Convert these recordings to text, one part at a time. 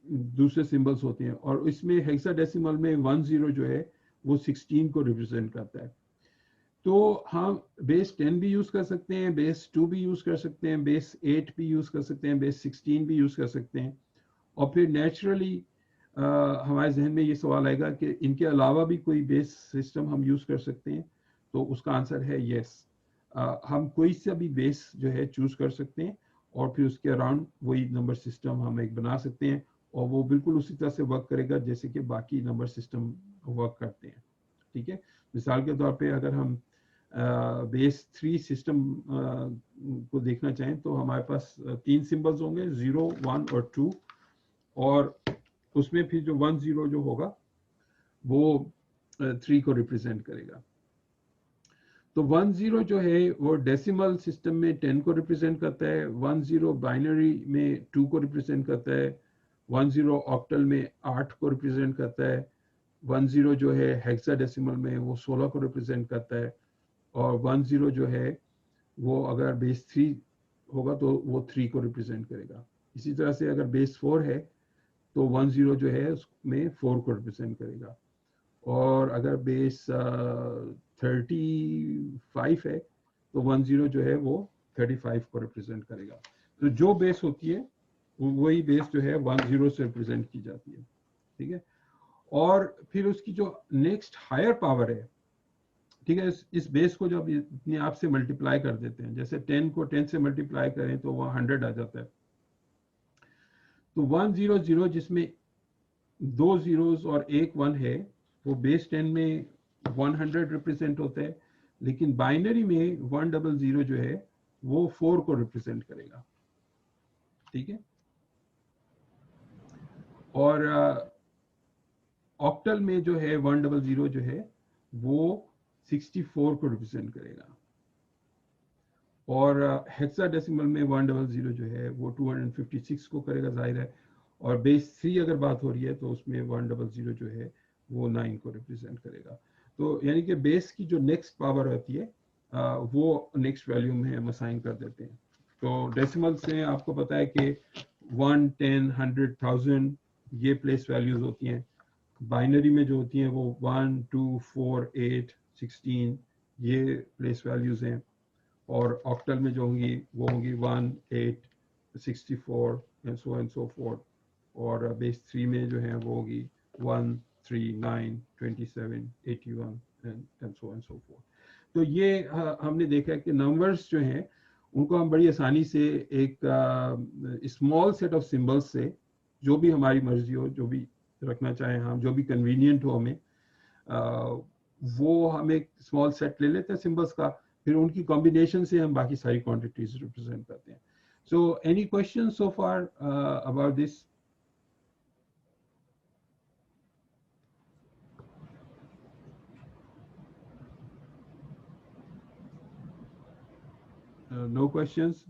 दूसरे सिंबल्स होते हैं, और इसमें हेक्साडेसिमल में 10 जो है वो 16 को रिप्रेजेंट करता है। तो हम बेस 10 भी यूज कर सकते हैं, बेस 2 भी यूज कर सकते हैं, बेस 8 भी यूज कर सकते हैं, बेस 16 भी यूज कर सकते हैं। और फिर नेचुरली हमारे जहन में ये सवाल आएगा कि इनके अलावा भी कोई बेस सिस्टम हम यूज कर सकते हैं, तो उसका आंसर है यस। हम कोई सा भी बेस जो है चूज कर सकते हैं और फिर उसके अराउंड वही नंबर सिस्टम हम एक बना सकते हैं, और वो बिल्कुल उसी तरह से वर्क करेगा जैसे कि बाकी नंबर सिस्टम वर्क करते हैं। ठीक है, मिसाल के तौर पे अगर हम बेस 3 सिस्टम को देखना चाहें तो हमारे पास 3 सिंबल्स होंगे, 0, 1 और 2, और उसमें फिर जो 10 जो होगा वो 3 को रिप्रेजेंट करेगा। तो 10 जो है वो डेसिमल सिस्टम में 10 को रिप्रेजेंट करता है, 10 बाइनरी में 2 को रिप्रेजेंट करता है, 10 ऑक्टल में 8 को रिप्रेजेंट करता है, 10 जो है हेक्साडेसिमल में वो 16 को रिप्रेजेंट करता है, और 10 जो है वो अगर बेस 3 होगा तो वो 3 को रिप्रेजेंट करेगा। इसी तरह से अगर बेस 4 है तो 10 जो है उसमें 4 को रिप्रेजेंट करेगा, और अगर बेस 35 है तो 10 जो है वो 35 को रिप्रेजेंट करेगा। तो जो बेस होती है वही बेस जो है 10 से रिप्रेजेंट की जाती है। ठीक है, और फिर उसकी जो नेक्स्ट हायर पावर है, ठीक है, इस बेस को जब अपने आप से मल्टीप्लाई कर देते हैं, जैसे 10 को 10 से मल्टीप्लाई करें तो वह 100 आ जाता है। तो 100 जिसमें 2 zeros और 1 1 है वो बेस 10 में 100 रिप्रेजेंट होता है, लेकिन बाइनरी में 100 जो है वो 4 को रिप्रेजेंट करेगा। ठीक है, और ऑक्टल में जो है 100 जो है वो 64 को रिप्रेजेंट करेगा, और हेक्साडेसिमल में 100 जो है वो 256 को करेगा, जाहिर है। और बेस 3 अगर बात हो रही है तो उसमें 100 जो है वो 9 को रिप्रेजेंट करेगा। तो यानी कि बेस की जो नेक्स्ट पावर होती है वो नेक्स्ट वैल्यू में हम असाइन कर देते हैं। तो डेसिमल से आपको पता है कि 1, 10, 100, 1000 ये प्लेस वैल्यूज होती हैं। बाइनरी में जो होती हैं वो 1, 2, 4, 8, 16 ये प्लेस वैल्यूज हैं, और ऑक्टल में जो होंगी वो होंगी 1, 8, 64 एंड सो फोर्थ, और बेस 3 में जो है वो होगी 1, 3, 9, 27, 81 एंड सो फोर्थ। तो ये हमने देखा कि नंबर्स जो हैं उनको हम बड़ी आसानी से एक स्मॉल सेट ऑफ सिंबल्स से, जो भी हमारी मर्जी हो, जो भी रखना चाहें हम, जो भी कन्वीनियंट हो हमें, वो हम एक स्मॉल सेट ले लेते हैं सिंबल्स का, फिर उनकी कॉम्बिनेशन से हम बाकी सारी क्वांटिटीज रिप्रेजेंट करते हैं। So any question so far about this? No questions?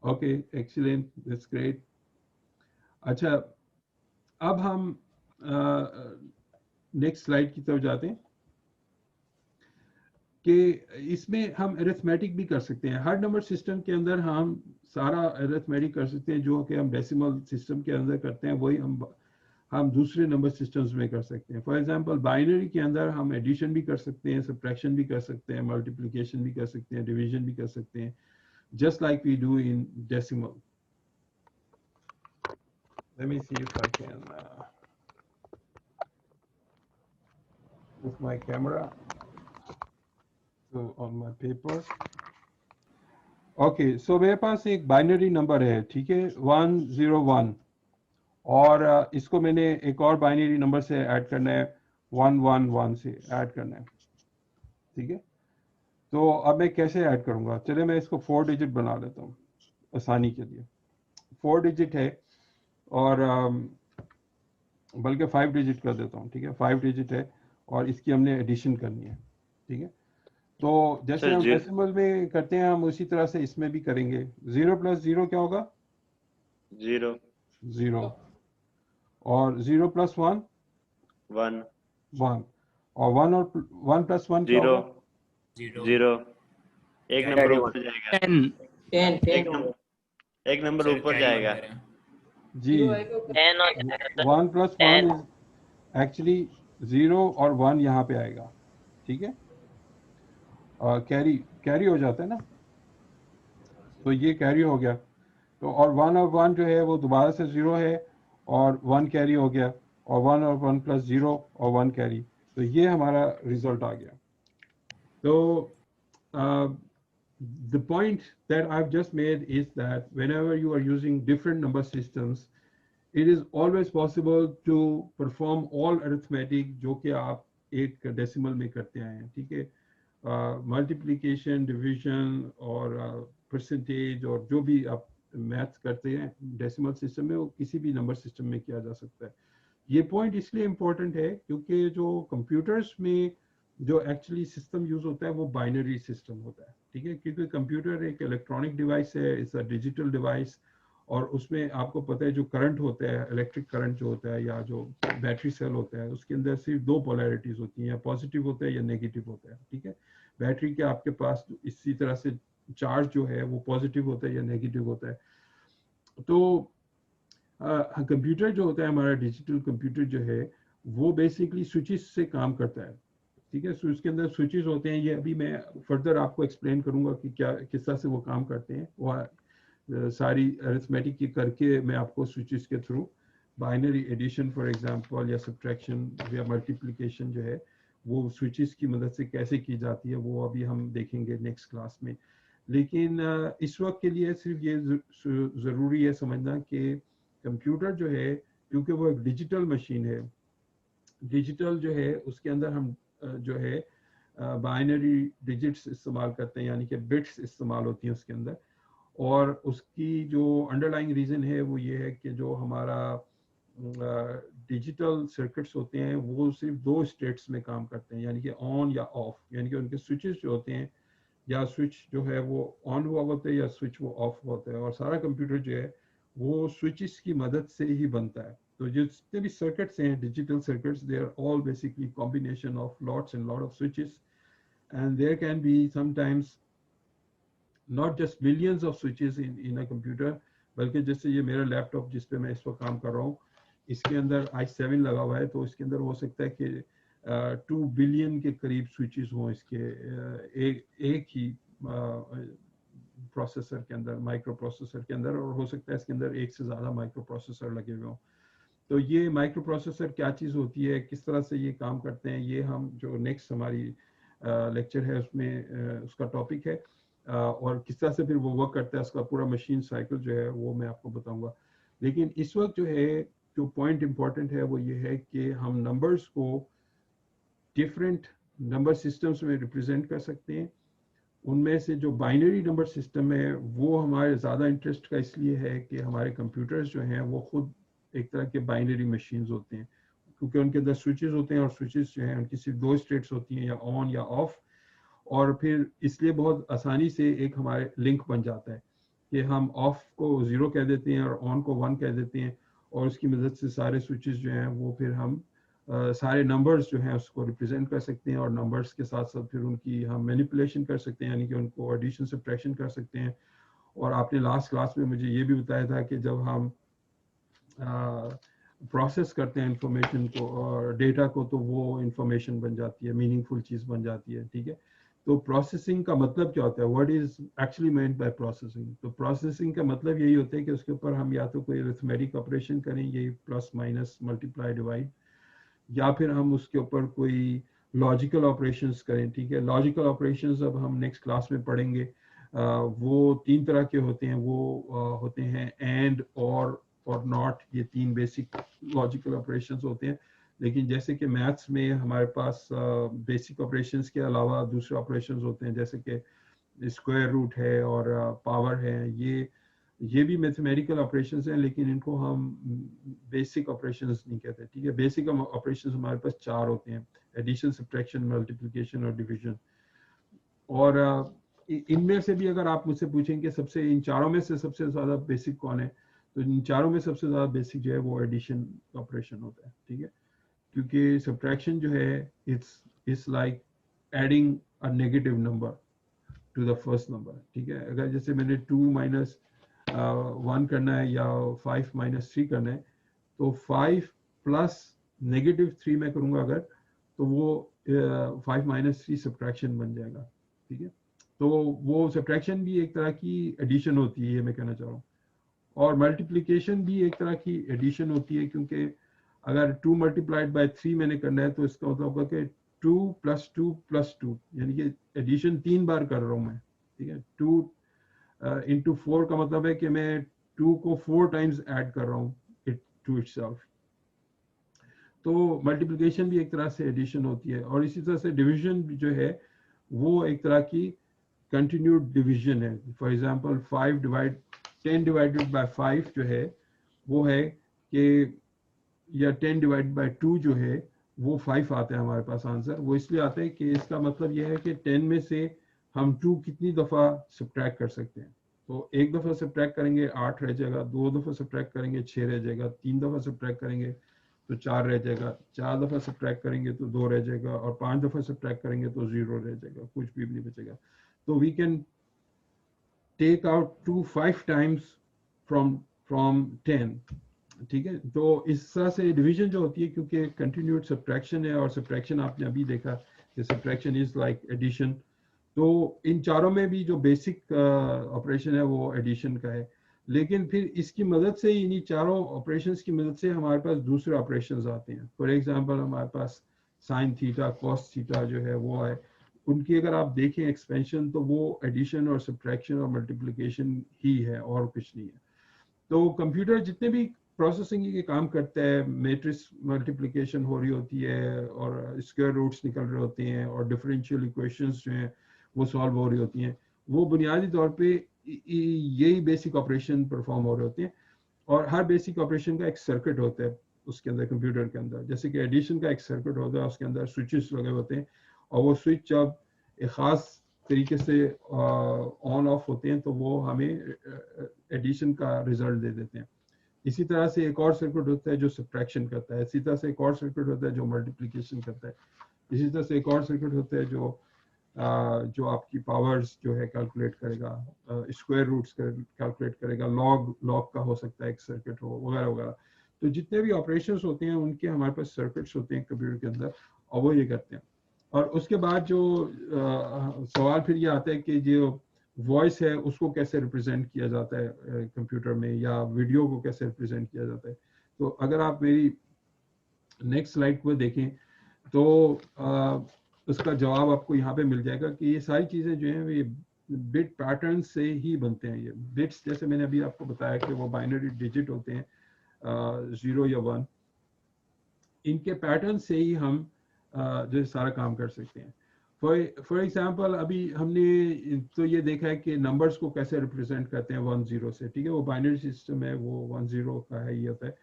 Okay, excellent, that's great. अच्छा, अब हम नेक्स्ट स्लाइड की तरफ जाते हैं कि इसमें हम अरिथमेटिक भी कर सकते हैं। हर नंबर सिस्टम के अंदर हम सारा अरिथमेटिक कर सकते हैं, जो कि हम डेसिमल सिस्टम के अंदर करते हैं वही हम दूसरे नंबर सिस्टम्स में कर सकते हैं। फॉर एग्जांपल बाइनरी के अंदर हम एडिशन भी कर सकते हैं, सब्ट्रैक्शन भी कर सकते हैं, मल्टीप्लिकेशन भी कर सकते हैं, डिवीजन भी कर सकते हैं, just like we do in decimal. Let me see if I can move my camera so on my paper. Okay, so मेरे पास एक बाइनरी नंबर है, ठीक है, 101, और इसको मैंने एक और बाइनरी नंबर से ऐड करना है, 111 से ऐड करना है। ठीक है, तो अब मैं कैसे ऐड करूंगा? चलिए मैं इसको 4 डिजिट बना लेता हूँ आसानी के लिए। 4 डिजिट है, और बल्कि 5 डिजिट कर देता हूँ। ठीक है, 5 डिजिट है और इसकी हमने एडिशन करनी है। ठीक है, तो जैसे हम डेसिमल में करते हैं हम उसी तरह से इसमें भी करेंगे। 0 + 0 क्या होगा? 0 0, और 0 + 1 1 1, और 1 + 1 क्या होगा? 0 एक नंबर ऊपर जाएगा, 10 एक नंबर ऊपर जाएगा। जी, 10 और 1 + 1 इज एक्चुअली 0 और 1 यहाँ पे आएगा, ठीक है, कैरी कैरी हो जाता है ना, तो ये कैरी हो गया, तो और 1 और 1 जो है वो दोबारा से 0 है और 1 कैरी हो गया, और 1 और 1 + 0 और 1 कैरी, तो ये हमारा रिजल्ट आ गया. So the point that I've just made is that whenever you are using different number systems, it is always possible to perform all arithmetic जो कि आप एक डेसिमल में करते आए हैं, ठीक है, मल्टीप्लिकेशन, डिवीजन और परसेंटेज और जो भी आप मैथ्स करते हैं डेसिमल सिस्टम में, वो किसी भी नंबर सिस्टम में किया जा सकता है. ये पॉइंट इसलिए इम्पोर्टेंट है क्योंकि जो कंप्यूटर्स में जो एक्चुअली सिस्टम यूज होता है वो बाइनरी सिस्टम होता है, ठीक है, क्योंकि कंप्यूटर एक इलेक्ट्रॉनिक डिवाइस है, इट्स अ डिजिटल डिवाइस, और उसमें आपको पता है जो करंट होता है, इलेक्ट्रिक करंट जो होता है या जो बैटरी सेल होता है, उसके अंदर सिर्फ दो पोलैरिटीज होती हैं, या पॉजिटिव होता है या नेगेटिव होता है, ठीक है. बैटरी के आपके पास इसी तरह से चार्ज जो है वो पॉजिटिव होता है या नेगेटिव होता है. तो कंप्यूटर जो होता है हमारा, डिजिटल कंप्यूटर जो है वो बेसिकली स्विचेस से काम करता है, ठीक है. स्विच के अंदर स्विचेस होते हैं, ये अभी मैं फर्दर आपको एक्सप्लेन करूंगा कि क्या किस तरह से वो काम करते हैं. वो सारी अरिथमेटिक की करके मैं आपको स्विचेस के through binary addition for example या सब्ट्रैक्शन या मल्टीप्लिकेशन जो है वो स्विचेस की मदद से कैसे की जाती है वो अभी हम देखेंगे नेक्स्ट क्लास में. लेकिन इस वक्त के लिए सिर्फ ये ज़रूरी है समझना कि कंप्यूटर जो है, क्योंकि वो एक डिजिटल मशीन है, डिजिटल जो है उसके अंदर हम जो है बाइनरी डिजिट्स इस्तेमाल करते हैं, यानी कि बिट्स इस्तेमाल होती हैं उसके अंदर. और उसकी जो अंडरलाइंग रीज़न है वो ये है कि जो हमारा डिजिटल सर्किट्स होते हैं वो सिर्फ दो स्टेट्स में काम करते हैं, यानी कि ऑन या ऑफ, यानी कि उनके स्विचेस जो होते हैं, या स्विच जो है वो ऑन हुआ होता है या स्विच वो ऑफ होता है, और सारा कंप्यूटर जो है वो स्विचेस की मदद से ही बनता है. तो जितने भी सर्किट्स हैं digital circuits, they are all basically combination of lots and lot of switches, and there can be sometimes not just millions of switches in a computer, बल्कि जैसे ये मेरा लैपटॉप जिस पे मैं इस वक्त काम कर रहा हूँ, इसके अंदर i7 लगा हुआ है, तो इसके अंदर हो सकता है कि 2 बिलियन के करीब स्विचेस हों इसके एक ही प्रोसेसर के अंदर, माइक्रो प्रोसेसर के अंदर, और हो सकता है इसके अंदर एक से ज़्यादा माइक्रो प्रोसेसर लगे हुए हों. तो ये माइक्रो प्रोसेसर क्या चीज़ होती है, किस तरह से ये काम करते हैं, ये हम जो नेक्स्ट हमारी लेक्चर है उसमें उसका टॉपिक है, और किस तरह से फिर वो वर्क करता है, उसका पूरा मशीन साइकिल जो है वो मैं आपको बताऊंगा. लेकिन इस वक्त जो है जो पॉइंट इम्पॉर्टेंट है वो ये है कि हम नंबर्स को डिफरेंट नंबर सिस्टम्स में रिप्रेजेंट कर सकते हैं. उनमें से जो बाइनरी नंबर सिस्टम है वो हमारे ज़्यादा इंटरेस्ट का इसलिए है कि हमारे कंप्यूटर्स जो हैं वो खुद एक तरह के बाइनरी मशीन्स होते हैं, क्योंकि उनके अंदर स्विचेस होते हैं, और स्विचेस जो हैं उनकी सिर्फ दो स्टेट्स होती हैं, या ऑन या ऑफ, और फिर इसलिए बहुत आसानी से एक हमारे लिंक बन जाता है कि हम ऑफ को 0 कह देते हैं और ऑन को 1 कह देते हैं, और उसकी मदद से सारे स्विचेस जो हैं वो फिर हम सारे नंबर्स जो हैं उसको रिप्रेजेंट कर सकते हैं, और नंबर्स के साथ साथ फिर उनकी हम मैनिपुलेशन कर सकते हैं, यानी कि उनको एडिशन सब्ट्रैक्शन कर सकते हैं. और आपने लास्ट क्लास में मुझे ये भी बताया था कि जब हम प्रोसेस करते हैं इंफॉर्मेशन को और डेटा को, तो वो इंफॉर्मेशन बन जाती है, मीनिंगफुल चीज़ बन जाती है, ठीक है. तो प्रोसेसिंग का मतलब क्या होता है, what is actually meant by processing. तो प्रोसेसिंग का मतलब यही होता है कि उसके ऊपर हम या तो कोई अरिथमेटिक ऑपरेशन करें, यही प्लस माइनस मल्टीप्लाई डिवाइड, या फिर हम उसके ऊपर कोई लॉजिकल ऑपरेशंस करें, ठीक है. लॉजिकल ऑपरेशंस अब हम नेक्स्ट क्लास में पढ़ेंगे. वो तीन तरह के होते हैं, वो होते हैं एंड और नॉट, ये तीन बेसिक लॉजिकल ऑपरेशंस होते हैं. लेकिन जैसे कि मैथ्स में हमारे पास बेसिक ऑपरेशंस के अलावा दूसरे ऑपरेशंस होते हैं, जैसे कि स्क्वायर रूट है और पावर है, ये भी मैथमेटिकल ऑपरेशंस हैं, लेकिन इनको हम बेसिक ऑपरेशंस नहीं कहते, ठीक है. बेसिक ऑपरेशंस हमारे पास चार होते हैं, एडिशन, सब्ट्रैक्शन, मल्टीप्लिकेशन और डिवीजन. और इनमें से भी अगर आप मुझसे पूछेंगे सबसे इन चारों में से सबसे ज़्यादा बेसिक कौन है, तो इन चारों में सबसे ज़्यादा बेसिक जो है वो एडिशन ऑपरेशन होता है, ठीक है. क्योंकि सब्ट्रैक्शन जो है it's like adding a negative number two the first number, ठीक है. अगर जैसे मैंने 2 - 1 करना है या 5 माइनस 3 करना है, तो 5 प्लस -3 में करूँगा अगर, तो वो 5 माइनस 3 सब्ट्रैक्शन बन जाएगा, ठीक है। तो वो सब्ट्रैक्शन भी एक तरह की एडिशन होती है, ये मैं कहना चाह रहा हूँ। और मल्टीप्लिकेशन भी एक तरह की एडिशन होती है, क्योंकि अगर 2 मल्टीप्लाइड बाय 3 मैंने करना है, तो इसका मतलब होगा कि 2 + 2 + 2, यानी कि एडिशन 3 बार कर रहा हूँ मैं, ठीक है। 2 इंटू 4 का मतलब है कि मैं 2 को 4 टाइम्स ऐड कर रहा हूँ टू इटसेल्फ। तो मल्टीप्लिकेशन भी एक तरह से एडिशन होती है, और इसी तरह से डिवीजन जो है वो एक तरह की कंटिन्यूड डिवीजन है। फॉर एग्जांपल 10 डिवाइडेड बाय 5 जो है वो है कि, या 10 डिवाइडेड बाय 2 जो है वो 5 आता है हमारे पास आंसर। वो इसलिए आता है कि इसका मतलब ये है कि 10 में से हम 2 कितनी दफ़ा सब्ट्रैक्ट कर सकते हैं। तो एक दफ़ा सब्ट्रैक्ट करेंगे 8 रह जाएगा, 2 दफ़ा सब्ट्रैक्ट करेंगे 6 रह जाएगा, 3 दफ़ा सब्ट्रैक्ट करेंगे तो 4 रह जाएगा, 4 दफ़ा सब्ट्रैक्ट करेंगे तो 2 रह जाएगा, और 5 दफ़ा सब्ट्रैक्ट करेंगे तो 0 रह जाएगा, कुछ भी नहीं बचेगा। तो we can take out 2 5 times from 10, ठीक है। तो इस तरह से डिवीजन जो होती है, क्योंकि कंटिन्यूड सब्ट्रैक्शन है, और सब्ट्रैक्शन आपने अभी देखा कि सब्ट्रैक्शन इज लाइक एडिशन, तो इन चारों में भी जो बेसिक ऑपरेशन है वो एडिशन का है। लेकिन फिर इसकी मदद से, इन्हीं चारों ऑपरेशंस की मदद से हमारे पास दूसरे ऑपरेशंस आते हैं। फॉर एग्जांपल हमारे पास साइन थीटा, कॉस थीटा जो है वो है, उनकी अगर आप देखें एक्सपेंशन, तो वो एडिशन और सब्ट्रैक्शन और मल्टीप्लिकेशन ही है, और कुछ नहीं है। तो कंप्यूटर जितने भी प्रोसेसिंग के काम करता है, मैट्रिक्स मल्टीप्लिकेशन हो रही होती है, और स्क्वायर रूट्स निकल रहे होते हैं, और डिफरेंशियल इक्वेशंस जो हैं वो सॉल्व हो रही होती हैं, वो बुनियादी तौर पे यही बेसिक ऑपरेशन परफॉर्म हो रहे होते हैं। और हर बेसिक ऑपरेशन का एक सर्किट होता है उसके अंदर, कंप्यूटर के अंदर। जैसे कि एडिशन का एक सर्किट होता है, उसके अंदर स्विचेस लगे होते हैं, और वो स्विच जब एक ख़ास तरीके से ऑन ऑफ होते हैं तो वो हमें एडिशन का रिजल्ट दे देते हैं। इसी तरह से एक और सर्किट होता है जो सब्ट्रैक्शन करता है, इसी तरह से एक और सर्किट होता है जो मल्टीप्लिकेशन करता है, इसी तरह से एक और सर्किट होता है जो आपकी पावर्स जो है कैलकुलेट करेगा, स्क्वायर रूट्स कैलकुलेट करेगा, लॉग का हो सकता है एक सर्किट हो, वगैरह वगैरह। तो जितने भी ऑपरेशंस होते हैं उनके हमारे पास सर्किट्स होते हैं कंप्यूटर के अंदर, और वो ये करते हैं। और उसके बाद जो सवाल फिर ये आता है कि जो वॉइस है उसको कैसे रिप्रेजेंट किया जाता है कंप्यूटर में, या वीडियो को कैसे रिप्रेजेंट किया जाता है। तो अगर आप मेरी नेक्स्ट स्लाइड को देखें, तो उसका जवाब आपको यहाँ पे मिल जाएगा कि ये सारी चीज़ें जो हैं ये बिट पैटर्न से ही बनते हैं। ये बिट्स, जैसे मैंने अभी आपको बताया कि वो बाइनरी डिजिट होते हैं, 0 या 1, इनके पैटर्न से ही हम जो सारा काम कर सकते हैं। फॉर एग्जांपल अभी हमने तो ये देखा है कि नंबर्स को कैसे रिप्रेजेंट करते हैं 1 0 से, ठीक है। वो बाइनरी सिस्टम है, वो 1 0 का है, ये होता है।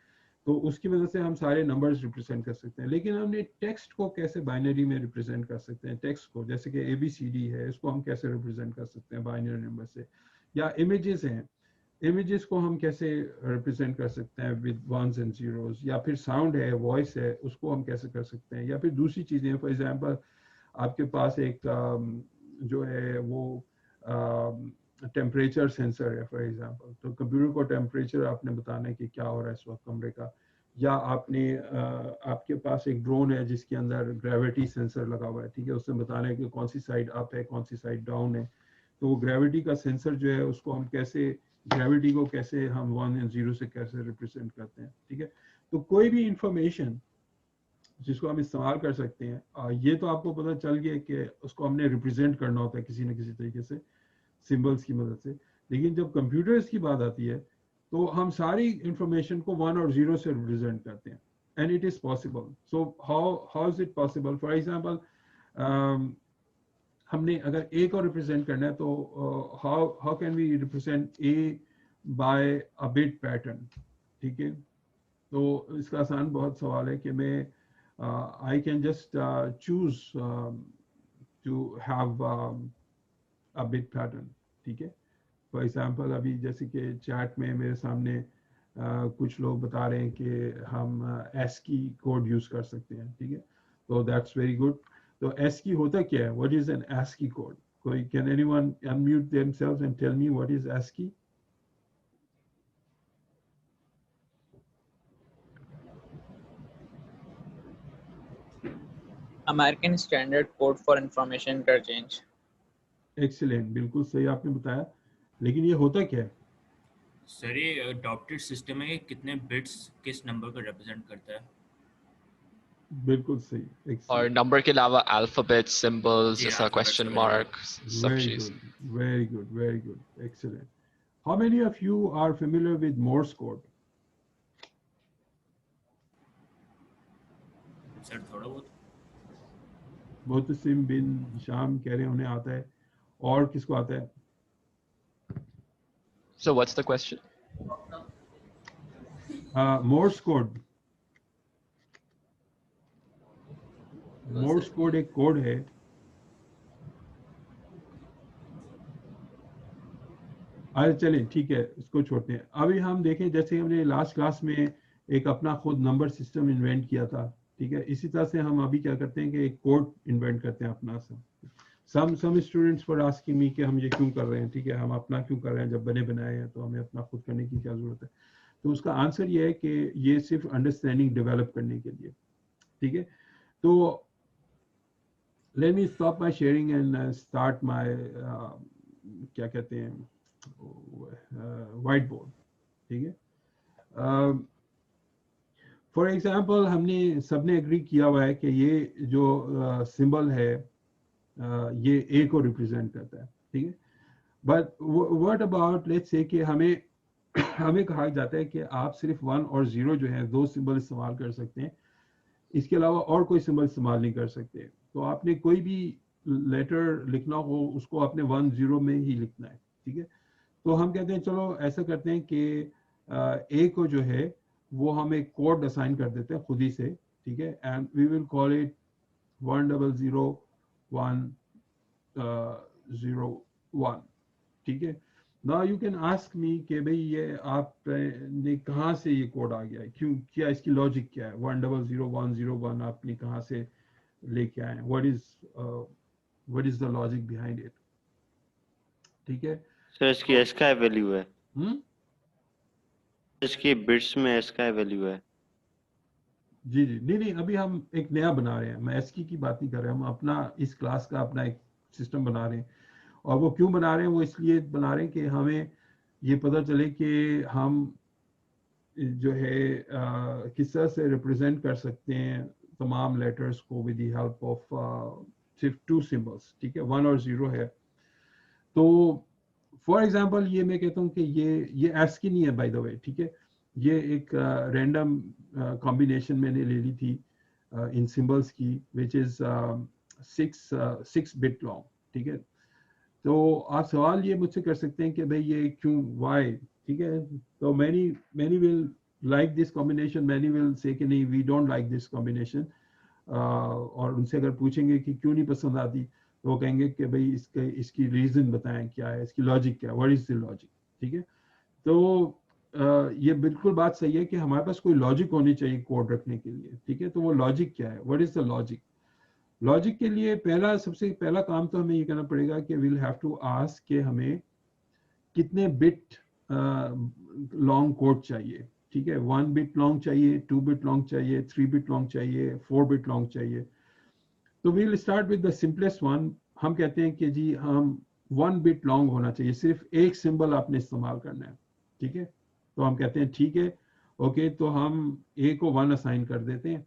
तो उसकी वजह से हम सारे नंबर्स रिप्रेजेंट कर सकते हैं। लेकिन हमने टेक्स्ट को कैसे बाइनरी में रिप्रेजेंट कर सकते हैं, टेक्स्ट को, जैसे कि ABCD है, इसको हम कैसे रिप्रेजेंट कर सकते हैं बाइनरी नंबर से। या इमेजेस हैं, इमेजेस को हम कैसे रिप्रेजेंट कर सकते हैं विद वंस एंड जीरोस। या फिर साउंड है, वॉइस है, उसको हम कैसे कर सकते हैं। या फिर दूसरी चीज़ें, फॉर एग्जांपल आपके पास एक जो है वो टेम्परेचर सेंसर है फॉर एग्जांपल, तो कंप्यूटर को टेम्परेचर आपने बताना है कि क्या हो रहा है इस वक्त कमरे का। या आपने आपके पास एक ड्रोन है जिसके अंदर ग्रेविटी सेंसर लगा हुआ है, ठीक है, उससे बताना है कि कौन सी साइड अप है, कौन सी साइड डाउन है। तो ग्रेविटी का सेंसर जो है उसको हम कैसे, ग्रेविटी को कैसे हम 1 एंड 0 से कैसे रिप्रेजेंट करते हैं, ठीक है। तो कोई भी इंफॉर्मेशन जिसको हम इस्तेमाल कर सकते हैं, ये तो आपको पता चल गया कि उसको हमने रिप्रेजेंट करना होता है किसी न किसी तरीके से, सिंबल्स की मदद से। लेकिन जब कंप्यूटर्स की बात आती है तो हम सारी इंफॉर्मेशन को 1 और 0 से रिप्रेजेंट करते हैं, and it is possible. So how is it possible? For example हमने अगर ए को रिप्रेजेंट करना है, तो how can we represent A by a bit pattern, ठीक है। तो इसका आसान बहुत सवाल है कि मैं I can just choose to have a bit pattern, ठीक है। फॉर एग्जांपल अभी जैसे कि चैट में मेरे सामने कुछ लोग बता रहे हैं कि हम ASCII कोड यूज कर सकते हैं, ठीक है। तो दैट्स वेरी गुड। तो ASCII होता क्या है? What is an ASCII code? कोई, can anyone unmute themselves and tell me what is ASCII? American Standard Code for Information Interchange. Excellent, बिल्कुल सही आपने बताया, लेकिन ये होता क्या है? सर ये अडॉप्टेड सिस्टम है कि कितने बिट्स किस नंबर को रिप्रेजेंट करता है। बिल्कुल सही, और एक्सीलेंट, नंबर के अलावा अल्फाबेट, सिंबल्स, जी, जैसा alphabets क्वेश्चन वगैरह। मार्क, सब वेरी चीज। Good, very good, very good, excellent. How many of you are familiar with Morse code? Sir थोड़ा बहुत। मोहतसिम बिन शाम कह रहे हैं उन्हें आता है, और किसको आता है? So what's the question? Morse code. Morse code एक कोड है. अरे चलिए ठीक है, इसको छोड़ते हैं. अभी हम देखें, जैसे हमने लास्ट क्लास में एक अपना खुद नंबर सिस्टम इन्वेंट किया था, ठीक है, इसी तरह से हम अभी क्या करते हैं कि एक कोड इन्वेंट करते हैं अपना. Some students were asking me कि हम ये क्यों कर रहे हैं, ठीक है, हम अपना क्यों कर रहे हैं, जब बने बनाए हैं तो हमें अपना खुद करने की क्या जरूरत है. तो उसका आंसर ये है कि ये सिर्फ अंडरस्टैंडिंग डेवलप करने के लिए, ठीक है. तो let me stop my sharing and start my क्या कहते हैं व्हाइट बोर्ड, ठीक है. फॉर एग्जांपल हमने सबने एग्री किया हुआ है कि ये जो सिंबल है ये ए को रिप्रेजेंट करता है, ठीक है. But what about, let's say कि हमें हमें कहा जाता है कि आप सिर्फ 1 और 0 जो है, दो सिंबल इस्तेमाल कर सकते हैं, इसके अलावा और कोई सिंबल इस्तेमाल नहीं कर सकते. तो आपने कोई भी लेटर लिखना हो उसको आपने 1 0 में ही लिखना है, ठीक है. तो हम कहते हैं चलो ऐसा करते हैं कि ए को जो है वो हम एक कोड असाइन कर देते हैं खुद ही से, ठीक है. And we will call it 100101, ठीक है. Now you can ask me कि भाई ये आपने कहाँ से ये कोड आ गया है, क्यों, क्या इसकी लॉजिक क्या है, 100101 आपने कहाँ से लेके आए हैं, what is the logic behind it, ठीक है. सर इसकी एस का वैल्यू है, हम्म, इसकी बिट्स में एस का वैल्यू है. जी जी, नहीं, अभी हम एक नया बना रहे हैं, मैं एसकी की बात नहीं कर रहे हैं, हम अपना इस क्लास का अपना एक सिस्टम बना रहे हैं. और वो क्यों बना रहे हैं, वो इसलिए बना रहे हैं कि हमें ये पता चले कि हम जो है किस तरह से रिप्रेजेंट कर सकते हैं तमाम लेटर्स को विद द हेल्प ऑफ सिर्फ 2 सिंबल्स, ठीक है, 1 और 0 है. तो फॉर एग्जांपल ये मैं कहता हूँ कि ये एस्की नहीं है बाय द वे, ठीक है. ये एक रैंडम कॉम्बिनेशन मैंने ले ली थी इन सिंबल्स की, विच इज 6 बिट लॉन्ग, ठीक है. तो आप सवाल ये मुझसे कर सकते हैं कि भाई ये क्यों, वाई, ठीक है. तो many will like this combination, many will say कि नहीं, we don't like this combination. और उनसे अगर पूछेंगे कि क्यों नहीं पसंद आती, तो वो कहेंगे कि भाई इसकी रीजन बताएं, क्या है इसकी लॉजिक, क्या, व्हाट इज द लॉजिक, ठीक है. तो ये बिल्कुल बात सही है कि हमारे पास कोई लॉजिक होनी चाहिए कोड रखने के लिए, ठीक है. तो वो लॉजिक क्या है, what is the logic. Logic के लिए सबसे पहला काम तो हमें ये करना पड़ेगा कि वील हैव टू आस्क कि हमें कितने बिट लॉन्ग कोड चाहिए, ठीक है. 1 बिट लॉन्ग चाहिए, 2 बिट लॉन्ग चाहिए, 3 बिट लॉन्ग चाहिए, 4 बिट लॉन्ग चाहिए. तो we'll start with the simplest one. हम कहते हैं कि जी हम 1 बिट लॉन्ग होना चाहिए, सिर्फ एक सिंबल आपने इस्तेमाल करना है, ठीक है. तो हम कहते हैं ठीक है, ओके, तो हम ए को 1 असाइन कर देते हैं,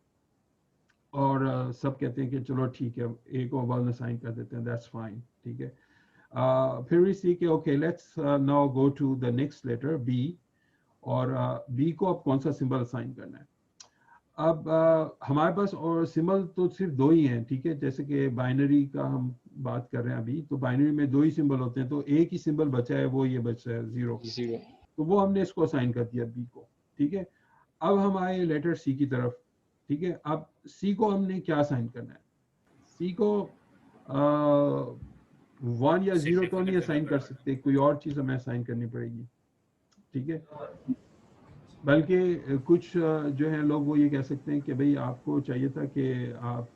और सब कहते हैं कि चलो ठीक है, ए को 1 असाइन कर देते हैं, दैट्स फाइन, ठीक है. फिर वी सी के okay, let's now go to the next letter B, और बी को अब कौन सा सिंबल असाइन करना है. अब हमारे पास और सिंबल तो सिर्फ 2 ही हैं, ठीक है. जैसे कि बाइनरी का हम बात कर रहे हैं अभी, तो बाइनरी में 2 ही सिंबल होते हैं, तो एक ही सिंबल बचा है, वो ये बचा है 0, तो वो हमने इसको असाइन कर दिया बी को, ठीक है. अब हम आए लेटर सी की तरफ, ठीक है. अब सी को हमने क्या असाइन करना है, सी को 1 या 0 तो नहीं असाइन कर सकते, कोई और चीज हमें असाइन करनी पड़ेगी, ठीक है. बल्कि कुछ जो है लोग वो ये कह सकते हैं कि भाई आपको चाहिए था कि आप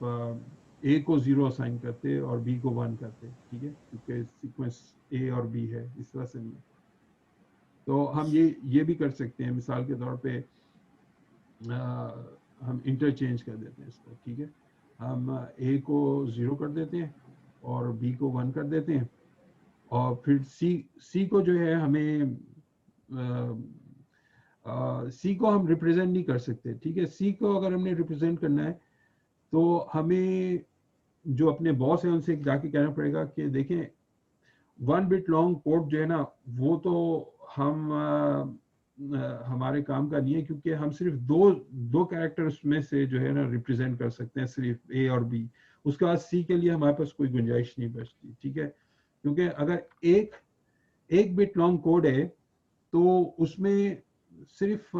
ए को 0 असाइन करते और बी को 1 करते, ठीक है, क्योंकि सीक्वेंस ए और बी है, इस तरह से नहीं. तो हम ये भी कर सकते हैं, मिसाल के तौर पे हम इंटरचेंज कर देते हैं इसको, ठीक है. हम A को 0 कर देते हैं और B को 1 कर देते हैं, और फिर C को जो है हमें C को हम रिप्रेजेंट नहीं कर सकते, ठीक है। C को अगर हमने रिप्रेजेंट करना है तो हमें जो अपने बॉस है उनसे जाके कहना पड़ेगा कि देखें 1 बिट लॉन्ग कोड जो है ना वो तो हम हमारे काम का नहीं है, क्योंकि हम सिर्फ दो कैरेक्टर्स में से जो है ना रिप्रेजेंट कर सकते हैं, सिर्फ A और B। उसके बाद C के लिए हमारे पास कोई गुंजाइश नहीं बचती, ठीक है। क्योंकि अगर एक बिट लॉन्ग कोड है तो उसमें सिर्फ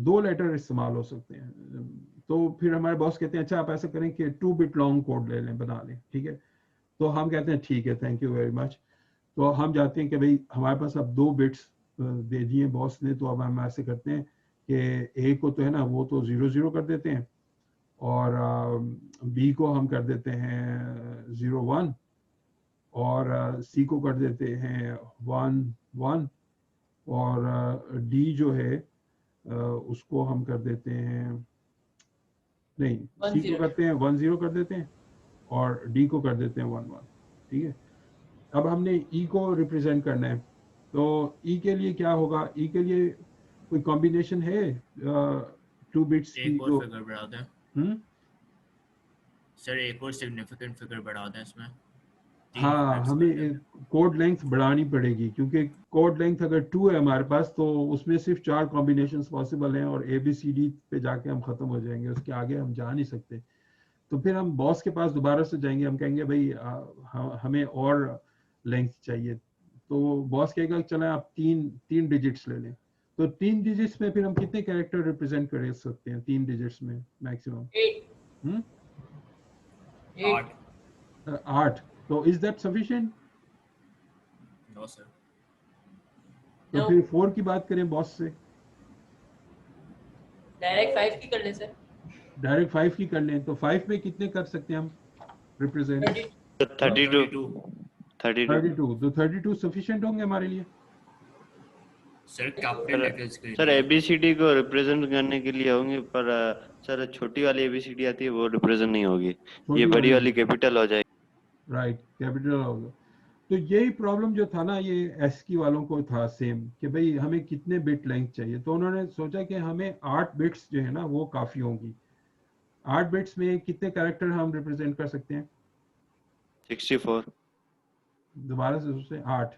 2 लेटर इस्तेमाल हो सकते हैं, तो फिर हमारे बॉस कहते हैं अच्छा आप ऐसा करें कि 2 बिट लॉन्ग कोड ले लें, बना लें, ठीक है। तो हम कहते हैं ठीक है, थैंक यू वेरी मच। तो हम जाते हैं कि भाई हमारे पास अब 2 बिट्स दे दिए बॉस ने, तो अब हम ऐसे करते हैं कि A को तो है ना वो तो 0 कर देते हैं, और B को हम कर देते हैं 0 1, और C को कर देते हैं 1 1, और D जो है उसको हम कर देते हैं, नहीं C को करते हैं 1 0 कर देते हैं, और D को कर देते हैं 1 1, ठीक है। अब हमने E को रिप्रेजेंट करना है, तो E के लिए क्या होगा, E के लिए कोई कॉम्बिनेशन है 2 बिट्स की एक और जो फिगर बढ़ा दें सर, एक और सिग्निफिकेंट फिगर बढ़ा दें इसमें। हाँ, हमें कोड लेंथ बढ़ानी पड़ेगी, क्योंकि कोड लेंथ अगर 2 है हमारे पास तो उसमें सिर्फ 4 कॉम्बिनेशंस पॉसिबल हैं, और ABCD पे जाके हम खत्म हो जाएंगे, उसके आगे हम जा नहीं सकते। तो फिर हम बॉस के पास दोबारा से जाएंगे, हम कहेंगे भाई हमें और लेंथ चाहिए, तो बॉस कहेगा चलें आप तीन डिजिट्स ले लें। तो 3 डिजिट्स में फिर हम कितने कैरेक्टर रिप्रेजेंट कर सकते हैं 3 डिजिट्स में मैक्सिमम? 8। तो is that sufficient? No sir. तो फिर 4 की बात करें बॉस से, डायरेक्ट 5 की कर ले सर। डायरेक्ट 5 की कर लें, तो 5 में कितने कर सकते हैं हम रिप्रेजेंट? 32। तो 32 सफिशिएंट होंगे हमारे लिए? सर कैपिटल लेटर्स के सर लिए ABCD को रिप्रेजेंट करने के लिए होंगे, पर सर छोटी वाली ABCD आती है वो रिप्रेजेंट नहीं होगी, ये बड़ी वाली कैपिटल हो जाएगी। राइट, कैपिटल होगा। तो यही प्रॉब्लम जो था ना ये ASCII वालों को था सेम, कि भाई हमें कितने बिट लेंथ चाहिए, तो उन्होंने सोचा कि हमें 8 बिट्स जो है ना वो काफी होंगी। 8 बिट्स में कितने कैरेक्टर हम रिप्रेजेंट कर सकते हैं? 64। दोबारा से सोचें, 8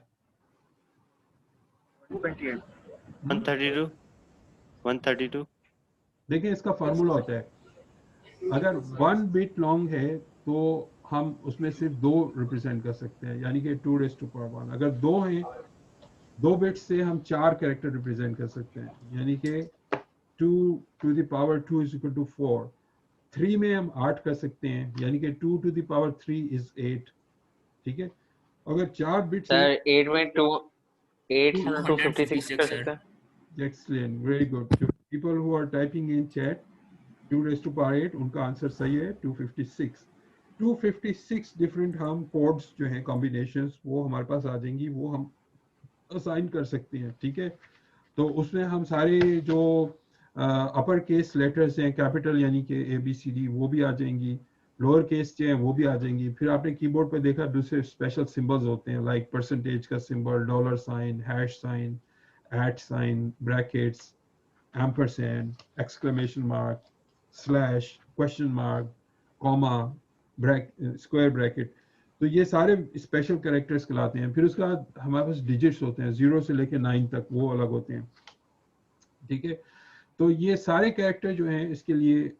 132। 132। देखिए इसका फार्मूला होता है, अगर 1 बिट लॉन्ग है तो हम उसमें सिर्फ 2 रिप्रेजेंट कर सकते हैं, यानी कि 2⁻1। अगर 2 हैं, 2 बिट्स से हम 4 कैरेक्टर रिप्रेजेंट कर सकते हैं, यानी कि 2⁻2 इज इक्वल टू 4। 3 में हम 8 कर सकते हैं, यानी कि 2⁻3 इज 8, ठीक है। अगर 4 बिट्स सर 8 में 8 से 256 कर 256 सकते हैं। Excellent, very good. People who are typing in chat 2⁸ उनका आंसर सही है 256। 256 डिफरेंट हम कोड्स जो हैं कॉम्बिनेशंस वो हमारे पास आ जाएंगी, वो हम असाइन कर सकते हैं, ठीक है। तो उसमें हम सारे जो अपर केस लेटर्स हैं कैपिटल यानी कि ABCD वो भी आ जाएंगी, लोअर केस जो हैं वो भी आ जाएंगी। फिर आपने कीबोर्ड पे देखा दूसरे स्पेशल सिंबल्स होते हैं, लाइक परसेंटेज का symbol, dollar sign, hash sign, @ brackets, ampersand, exclamation mark, slash, question mark, comma, square bracket। तो ये सारे स्पेशल कैरेक्टर्स कहलाते हैं। फिर उसके बाद हमारे पास डिजिट्स होते हैं 0 से लेके 9 तक, वो अलग होते हैं, ठीक है। तो ये सारे कैरेक्टर जो हैं इसके लिए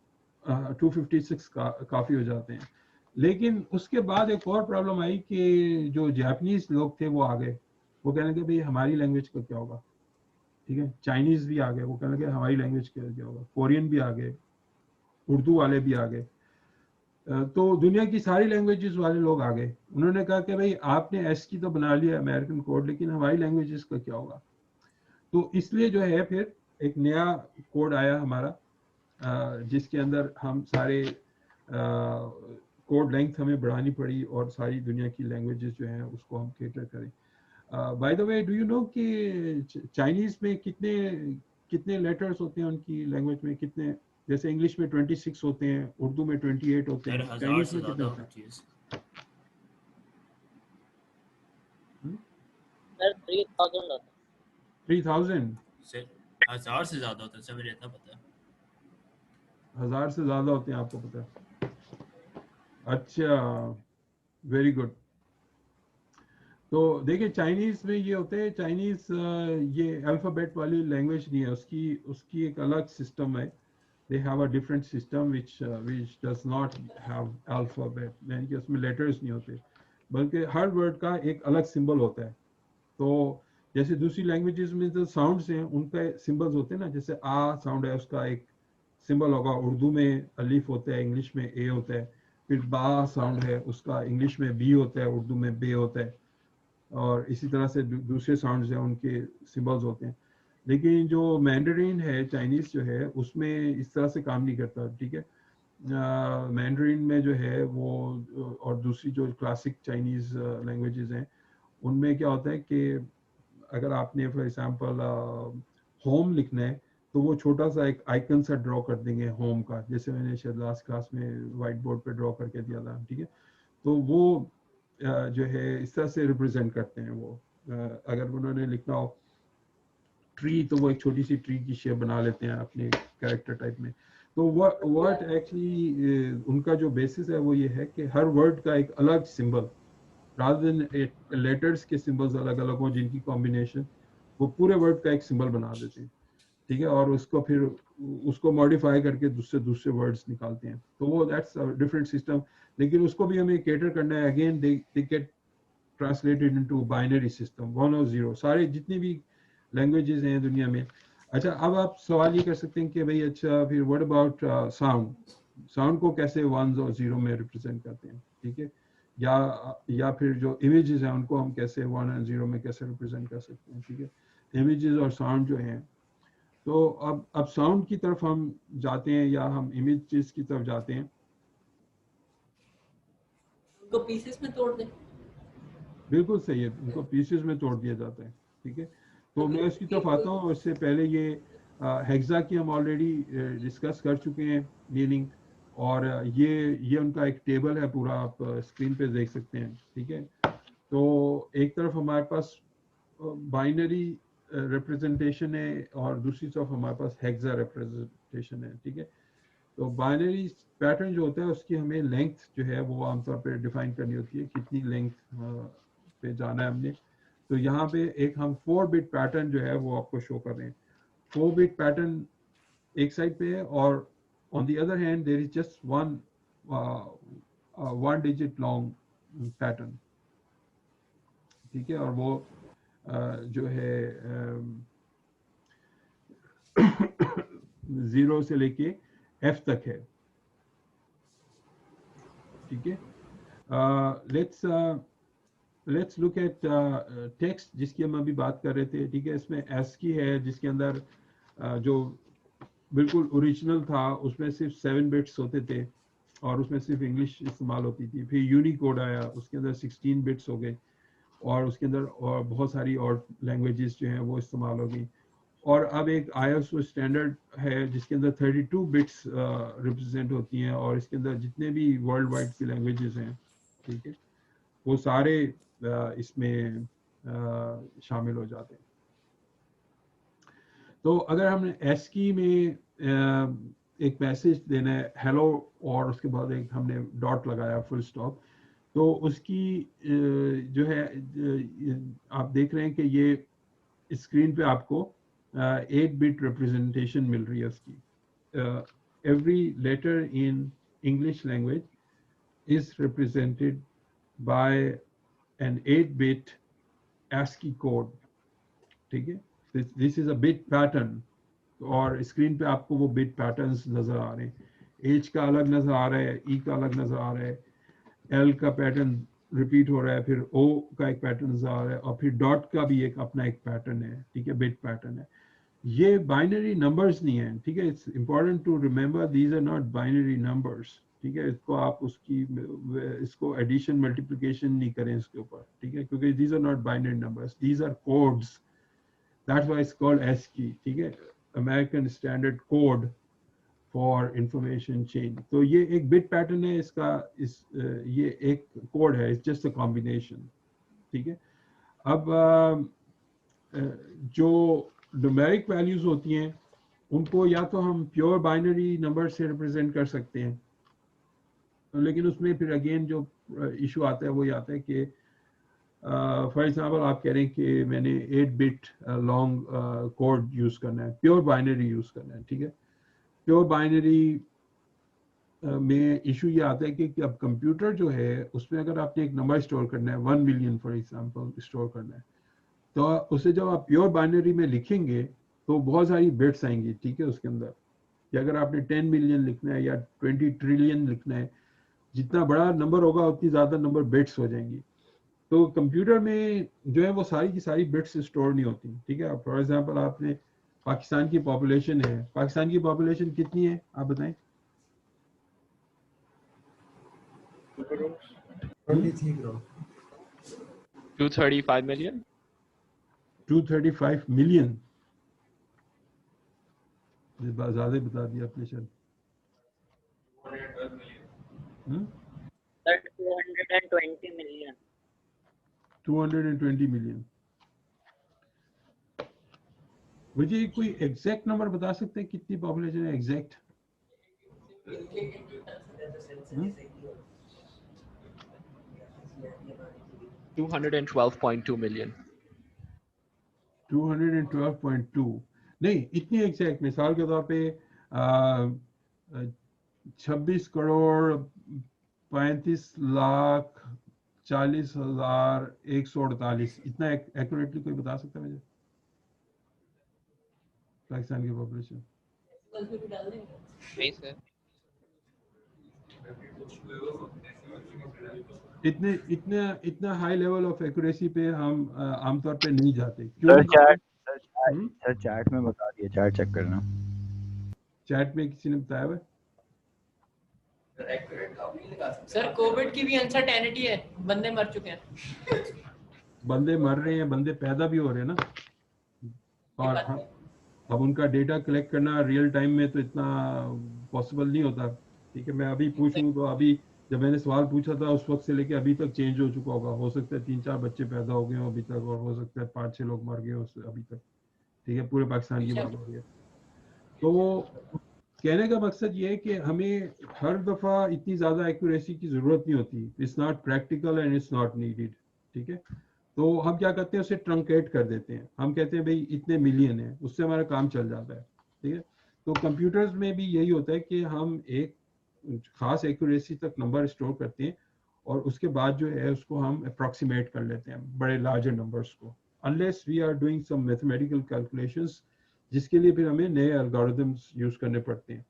256 काफ़ी हो जाते हैं। लेकिन उसके बाद एक और प्रॉब्लम आई कि जो जापानीज लोग थे वो आ गए, वो कहने लगे भाई हमारी लैंग्वेज का क्या होगा, ठीक है। चाइनीज भी आ गए, वो कहने लगे हमारी लैंग्वेज क्या होगा। कोरियन भी आ गए, उर्दू वाले भी आ गए, तो दुनिया की सारी लैंग्वेजेस वाले लोग आ गए। उन्होंने कहा कि भाई आपने ASCII तो बना लिया अमेरिकन कोड, लेकिन हमारी लैंग्वेजेस का क्या होगा। तो इसलिए जो है फिर एक नया कोड आया हमारा, जिसके अंदर हम सारे कोड लेंथ हमें बढ़ानी पड़ी और सारी दुनिया की लैंग्वेजेस जो हैं उसको हम कैटर करें। By the way, do you know कि चाइनीज में कितने लेटर्स होते हैं उनकी लैंग्वेज में, कितने जैसे इंग्लिश में 26 होते हैं, उर्दू में 28 होते सर हैं, 1000 चाइनीज से में ज्यादा कितने होते होती हैं? है। सर 3000 होता 3000? सर 1000 से ज्यादा होता है सर, मुझे इतना पता है। 1000 से ज्यादा होते हैं, आपको पता है? अच्छा, वेरी गुड। तो देखिए चाइनीज में ये होते हैं, चाइनीज ये अल्फाबेट वाली लैंग्वेज नहीं है, उसकी उसकी एक अलग सिस्टम है। They have a different system which does not have alphabet, यानी कि उसमें लेटर्स नहीं होते, बल्कि हर वर्ड का एक अलग सिंबल होता है। तो जैसे दूसरी लैंग्वेजेस में जो साउंड्स हैं उनका सिंबल्स होते हैं ना, जैसे आ साउंड है उसका एक सिंबल होगा, उर्दू में अलीफ होता है, इंग्लिश में ए होता है। फिर बा साउंड है उसका, इंग्लिश में बी होता है, उर्दू में बे होता है। और इसी तरह से दूसरे साउंड्स हैं उनके सिंबल्स होते हैं। लेकिन जो मैंडरीन है चाइनीज जो है उसमें इस तरह से काम नहीं करता, ठीक है। मैंडरीन में जो है वो और दूसरी जो क्लासिक चाइनीज लैंग्वेजेस हैं उनमें क्या होता है कि अगर आपने फॉर एग्जांपल होम लिखना है तो वो छोटा सा एक आइकन सा ड्रॉ कर देंगे होम का, जैसे मैंने शायद लास्ट क्लास में व्हाइट बोर्ड पे ड्रॉ करके दिया था, ठीक है। तो वो जो है इस तरह से रिप्रेजेंट करते हैं वो। अगर उन्होंने लिखना हो ट्री तो वो एक छोटी सी ट्री की शेप बना लेते हैं अपने कैरेक्टर टाइप में। तो वर्ड एक्चुअली उनका जो बेसिस है वो ये है कि हर वर्ड का एक अलग सिंबल, rather than लेटर्स के सिंबल्स अलग अलग हो जिनकी कॉम्बिनेशन वो पूरे वर्ड का एक सिंबल बना देते हैं, ठीक है। और उसको फिर उसको मॉडिफाई करके दूसरे दूसरे वर्ड्स निकालते हैं। तो वो दैट्स अ डिफरेंट सिस्टम, लेकिन उसको भी हमें केटर करना है। Again they get translated into binary system 1 और 0, सारे जितनी भी लैंग्वेजेस हैं दुनिया में। अच्छा, अब आप सवाल ये कर सकते हैं कि भाई अच्छा फिर व्हाट अबाउट साउंड, साउंड को कैसे 1 और 0 में रिप्रेजेंट करते हैं, ठीक है। या फिर जो इमेजेस हैं उनको हम कैसे 1 और 0 में कैसे रिप्रेजेंट कर सकते हैं, ठीक है। इमेजेस और साउंड जो हैं, तो अब साउंड की तरफ हम जाते हैं या हम इमेजेस की तरफ जाते हैं। उनको पीसेस में तोड़ दे। बिल्कुल सही है, उनको पीसेस में तोड़ दिया जाता है, ठीक है। तो मैं इसकी तरफ आता हूँ। इससे पहले ये हेक्सा की हम ऑलरेडी डिस्कस कर चुके हैं मीनिंग, और ये उनका एक टेबल है पूरा, आप स्क्रीन पे देख सकते हैं, ठीक है। तो एक तरफ हमारे पास बाइनरी रिप्रेजेंटेशन है और दूसरी तरफ हमारे पास हेक्सा रिप्रेजेंटेशन है, ठीक है। तो बाइनरी पैटर्न जो होता है उसकी हमें लेंथ जो है वो आमतौर पे डिफाइन करनी होती है, कितनी लेंथ पे जाना है हमने। तो यहाँ पे एक हम 4 बिट पैटर्न जो है वो आपको शो कर रहे हैं। 4 बिट पैटर्न एक साइड पे है, और on the other hand there is just one digit long pattern, ठीक है। और वो जो है 0 से लेके F तक है, ठीक है। लेट्स लुक एट टेक्स्ट जिसकी हम अभी बात कर रहे थे, ठीक है। इसमें ASCII है जिसके अंदर जो बिल्कुल ओरिजिनल था उसमें सिर्फ 7 बिट्स होते थे और उसमें सिर्फ इंग्लिश इस्तेमाल होती थी। फिर यूनिकोड आया, उसके अंदर 16 बिट्स हो गए, और उसके अंदर और बहुत सारी और लैंग्वेजेस जो हैं वो इस्तेमाल हो गई। और अब एक ISO स्टैंडर्ड है जिसके अंदर 32 बिट्स रिप्रेजेंट होती हैं, और इसके अंदर जितने भी वर्ल्ड वाइड की लैंग्वेजेस हैं, ठीक है, वो सारे इसमें शामिल हो जाते हैं। तो अगर हमने ASCII में एक मैसेज देना है हेलो, और उसके बाद एक हमने डॉट लगाया फुल स्टॉप, तो उसकी जो है आप देख रहे हैं कि ये स्क्रीन पे आपको 8 बिट रिप्रेजेंटेशन मिल रही है उसकी। Every letter in English language is represented by an 8 bit ASCII code, ठीक है। This is a bit pattern, और स्क्रीन पे आपको वो बिट पैटर्न्स नजर आ रहे हैं। H का अलग नजर आ रहा है, E का अलग नजर आ रहा है, L का पैटर्न रिपीट हो रहा है, फिर O का एक पैटर्न नजर आ रहा है, और फिर डॉट का भी एक अपना एक पैटर्न है, ठीक है, बिट पैटर्न है। ये बाइनरी नंबर्स नहीं है, ठीक है। It's important to remember these are not binary numbers, ठीक है। इसको आप इसको एडिशन मल्टीप्लिकेशन नहीं करें इसके ऊपर, ठीक है, क्योंकि these are not binary numbers, these are codes. That's why it's called ASCII, ठीक है, American standard code for information change. तो ये एक बिट पैटर्न है इसका, ये एक कोड है, इट्स जस्ट अ कॉम्बिनेशन, ठीक है। अब जो न्यूमेरिक वैल्यूज होती हैं उनको या तो हम प्योर बाइनरी नंबर से रिप्रेजेंट कर सकते हैं, लेकिन उसमें फिर अगेन जो इशू आता है वो ये आता है कि फॉर एग्जांपल आप कह रहे हैं कि मैंने 8 बिट लॉन्ग कोड यूज़ करना है, प्योर बाइनरी यूज़ करना है, ठीक है। प्योर बाइनरी में इशू ये आता है कि अब कंप्यूटर जो है उसमें अगर आपने एक नंबर स्टोर करना है 1 मिलियन फॉर एग्जांपल स्टोर करना है, तो उसे जब आप प्योर बाइनरी में लिखेंगे तो बहुत सारी बिट्स आएंगी, ठीक है, उसके अंदर। या अगर आपने 10 मिलियन लिखना है या 20 ट्रिलियन लिखना है, जितना बड़ा नंबर होगा उतनी ज़्यादा नंबर बिट्स हो जाएंगी। तो कंप्यूटर में जो है वो सारी की सारी बिट्स स्टोर नहीं होती, ठीक है। फॉर एग्जांपल आपने पाकिस्तान की पॉपुलेशन है, पाकिस्तान की पॉपुलेशन कितनी है आप बताएं? 235 million. 235 मिलियन, ज़्यादा बता दिया आपने शायद। 220 million. 220 मिलियन। मुझे कोई एग्जैक्ट नंबर बता सकते हैं कितनी पॉपुलेशन है एग्जैक्ट? 212.2 million. 212.2 नहीं, इतनी एग्जैक्ट। मिसाल के तौर पे 26 करोड़ 35 लाख 40,148, इतना एक्यूरेटली कोई बता सकता है मुझे पाकिस्तान की पॉपुलेशन? नहीं सर। इतना हाई लेवल ऑफ एक्यूरेसी पे हम आमतौर पे नहीं जाते। सर चैट में बता दिया, चैट चेक करना। चैट में किसी ने बताया हुआ? सर कोविड की भी अनसर्टेनिटी है, बंदे मर चुके हैं। बंदे मर रहे हैं, बंदे पैदा भी हो रहे हैं ना, और अब उनका डेटा कलेक्ट करना रियल टाइम में तो इतना पॉसिबल नहीं होता, ठीक है। मैं अभी पूछूं तो अभी जब मैंने सवाल पूछा था उस वक्त से लेके अभी तक चेंज हो चुका होगा। हो सकता है 3-4 बच्चे पैदा हो गए हों अभी तक, और हो सकता है 5-6 लोग मर गए हों अभी तक, ठीक है। पूरे पाकिस्तान की बात हो रही है। तो कहने का मकसद ये है कि हमें हर दफ़ा इतनी ज़्यादा एक्यूरेसी की ज़रूरत नहीं होती। It's not practical and it's not needed, ठीक है। तो हम क्या करते हैं, उसे ट्रंकेट कर देते हैं। हम कहते हैं भाई इतने मिलियन है, उससे हमारा काम चल जाता है, ठीक है। तो कंप्यूटर्स में भी यही होता है कि हम एक खास एक्यूरेसी तक नंबर स्टोर करते हैं और उसके बाद जो है उसको हम अप्रॉक्सीमेट कर लेते हैं बड़े लार्जर नंबर्स को, unless we are doing some mathematical calculations, जिसके लिए फिर हमें नए एल्गोरिथम्स यूज़ करने पड़ते हैं।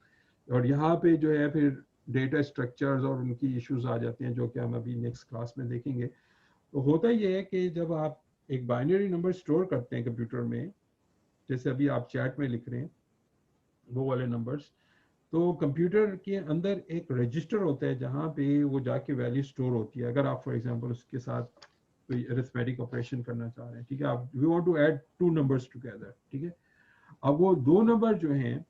और यहाँ पे जो है फिर डेटा स्ट्रक्चर्स और उनकी इश्यूज आ जाते हैं, जो कि हम अभी नेक्स्ट क्लास में देखेंगे। तो होता ये है कि जब आप एक बाइनरी नंबर स्टोर करते हैं कंप्यूटर में, जैसे अभी आप चैट में लिख रहे हैं वो वाले नंबर्स, तो कंप्यूटर के अंदर एक रजिस्टर होता है जहाँ पे वो जाके वैल्यू स्टोर होती है। अगर आप फॉर एग्जांपल उसके साथ कोई अरिथमेटिक ऑपरेशन करना चाह रहे हैं, ठीक है, आप we want to add 2 numbers together, ठीक है। अब वो 2 नंबर जो हैं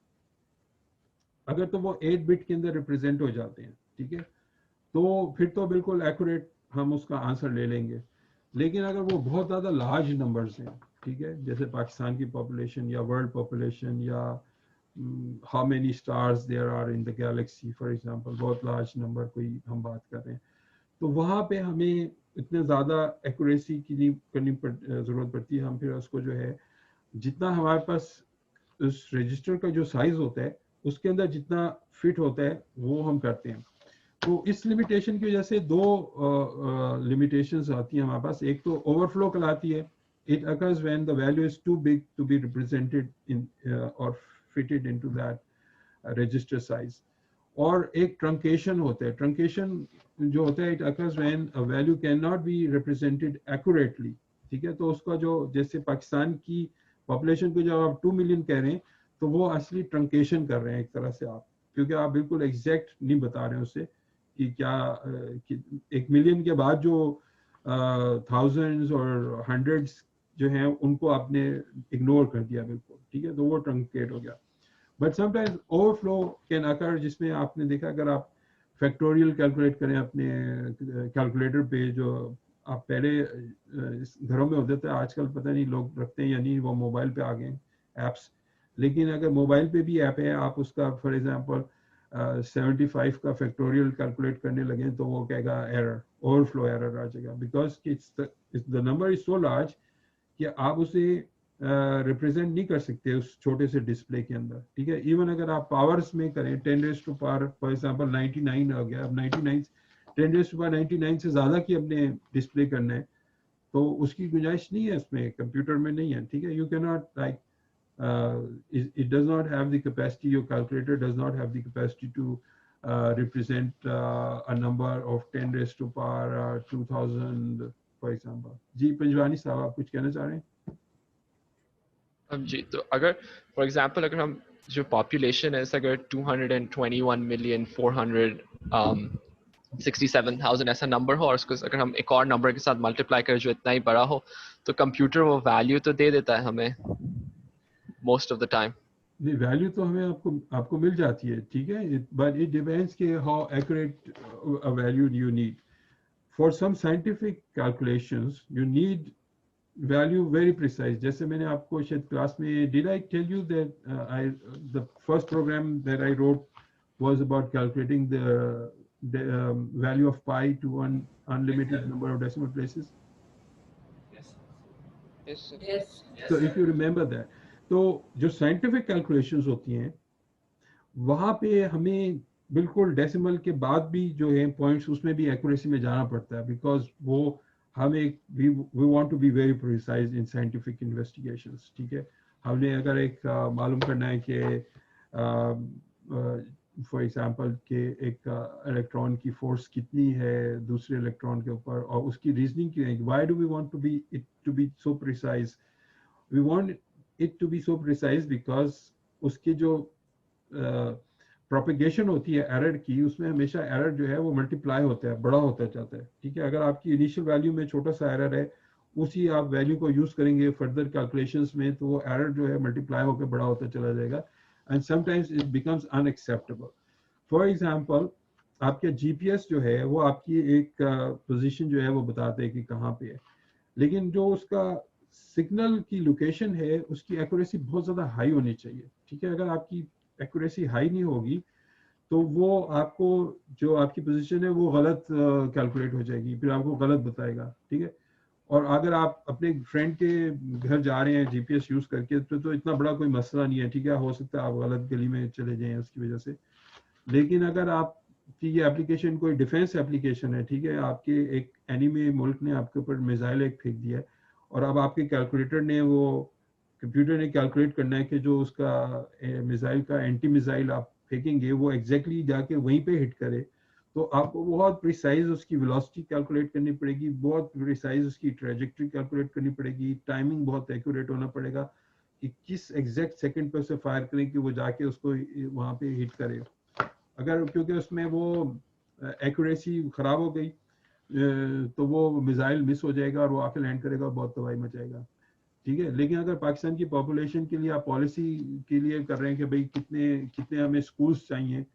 अगर तो वो 8 बिट के अंदर रिप्रेजेंट हो जाते हैं, ठीक है, तो फिर तो बिल्कुल एक्यूरेट हम उसका आंसर ले लेंगे। लेकिन अगर वो बहुत ज़्यादा लार्ज नंबर्स हैं, ठीक है, जैसे पाकिस्तान की पॉपुलेशन या वर्ल्ड पॉपुलेशन या how many stars there are in the galaxy for example, बहुत लार्ज नंबर कोई हम बात कर रहे हैं, तो वहाँ पे हमें इतने ज़्यादा एक्यूरेसी की ज़रूरत पड़ती है। हम फिर उसको जो है जितना हमारे पास उस रजिस्टर का जो साइज़ होता है उसके अंदर जितना फिट होता है वो हम करते हैं। तो इस लिमिटेशन की वजह से 2 लिमिटेशंस आती हैं हमारे पास। एक तो ओवरफ्लो कहलाती है, it occurs when the value is too big to be represented in और fitted into that register size. और एक ट्रंकेशन होता है। ट्रंकेशन जो होता है it occurs when a value can not be represented accurately, ठीक है। तो उसका जो जैसे पाकिस्तान की पॉपुलेशन को जब आप 2 मिलियन कह रहे हैं तो वो असली ट्रंकेशन कर रहे हैं एक तरह से आप, क्योंकि आप बिल्कुल एग्जैक्ट नहीं बता रहे हैं उससे कि क्या कि 1 मिलियन के बाद जो थाउजेंड्स और हंड्रेड्स जो हैं उनको आपने इग्नोर कर दिया बिल्कुल, ठीक है, तो वो ट्रंकेट हो गया। But sometimes overflow can occur, जिसमें आपने देखा अगर आप फैक्टोरियल कैलकुलेट करें अपने कैलकुलेटर पे, जो आप पहले घरों में होते थे, आजकल पता नहीं लोग रखते हैं या नहीं, वो मोबाइल पे आ गए एप्स। लेकिन अगर मोबाइल पे भी ऐप है, आप उसका फॉर एग्जांपल 75 का फैक्टोरियल कैलकुलेट करने लगे तो वो कहेगा एरर, ओवरफ्लो एरर आ जाएगा, because the number is so large कि आप उसे रिप्रेजेंट नहीं कर सकते उस छोटे से डिस्प्ले के अंदर, ठीक है। इवन अगर आप पावर्स में करें 10 raise to power for example 99 आ गया, अब 99 10 रेज़ टू पावर 99 से ज़्यादा की अपने डिस्प्ले करना है तो उसकी गुंजाइश नहीं है, उसमें कंप्यूटर में नहीं है, ठीक है। You can not like it does not have the capacity, your calculator does not have the capacity to represent a number of 10 raised to power 2000 for example. जी पंजवानी साहब आप कुछ कहना चाह रहे हैं? जी, तो अगर फॉर एग्जांपल अगर हम जो पॉपुलेशन है अगर 221,467,000 ऐसा नंबर हो और उसको अगर हम एक और नंबर के साथ मल्टीप्लाई करें जो इतना ही बड़ा हो तो कंप्यूटर वो वैल्यू तो दे देता है हमें most of the time. The value तो हमें आपको मिल जाती है, ठीक है, but it depends कि how accurate a value you need. For some scientific calculations, you need value very precise. जैसे मैंने आपको शायद क्लास में, did I tell you that the first program that I wrote was about calculating the value of pi to an unlimited number of decimal places? Yes. So if you remember that, तो जो scientific calculations होती हैं वहाँ पे हमें बिल्कुल decimal के बाद भी जो है पॉइंट्स उसमें भी एक्यूरेसी में जाना पड़ता है, बिकॉज वो हमें we want to be very precise in scientific investigations, ठीक है। हमने अगर एक मालूम करना है कि फॉर एग्जांपल कि एक इलेक्ट्रॉन की फोर्स कितनी है दूसरे इलेक्ट्रॉन के ऊपर और उसकी रीजनिंग क्यों है, why do we want to be it to be so precise, we want it to be so precise because उसकी जो propagation होती है एरर की, उसमें हमेशा एरर जो है वो मल्टीप्लाई होता है, बड़ा होता जाता है, ठीक है। अगर आपकी इनिशियल वैल्यू में छोटा सा एरर है, उसी आप वैल्यू को यूज करेंगे फर्दर कैलकुलेशंस में तो वो एरर जो है मल्टीप्लाई होकर बड़ा होता चला जाएगा and sometimes it becomes unacceptable. For example आपके जीपीएस जो है वो आपकी एक पोजीशन जो है वो बताते हैं कि कहाँ पे है, लेकिन जो उसका सिग्नल की लोकेशन है उसकी एक्यूरेसी बहुत ज़्यादा हाई होनी चाहिए, ठीक है। अगर आपकी एक्यूरेसी हाई नहीं होगी तो वो आपको जो आपकी पोजीशन है वो गलत कैलकुलेट हो जाएगी, फिर आपको गलत बताएगा, ठीक है। और अगर आप अपने फ्रेंड के घर जा रहे हैं जीपीएस यूज़ करके तो इतना बड़ा कोई मसला नहीं है, ठीक है। हो सकता है आप गलत गली में चले जाएं उसकी वजह से, लेकिन अगर आपकी ये एप्लीकेशन कोई डिफेंस एप्लीकेशन है, ठीक है, आपके एक एनिमी मुल्क ने आपके ऊपर मिसाइल एक फेंक दिया है और अब आपके कैलकुलेटर ने वो कंप्यूटर ने कैलकुलेट करना है कि जो उसका मिसाइल का एंटी मिसाइल आप फेंकेंगे वो एग्जैक्टली जाके वहीं पे हिट करे, तो आपको बहुत प्रिसाइज उसकी वेलोसिटी कैलकुलेट करनी पड़ेगी, बहुत प्रिसाइज उसकी ट्रैजेक्टरी कैलकुलेट करनी पड़ेगी, टाइमिंग बहुत एक्यूरेट होना पड़ेगा कि किस एग्जैक्ट सेकंड पर से फायर करें कि वो जाके उसको वहाँ पे हिट करे। अगर क्योंकि उसमें वो एक्यूरेसी खराब हो गई तो वो मिसाइल मिस हो जाएगा और वो आके लैंड करेगा और बहुत तबाही मचाएगा, ठीक है। लेकिन अगर पाकिस्तान की पॉपुलेशन के लिए आप पॉलिसी के लिए कर रहे हैं कि भाई कितने हमें स्कूल्स चाहिए,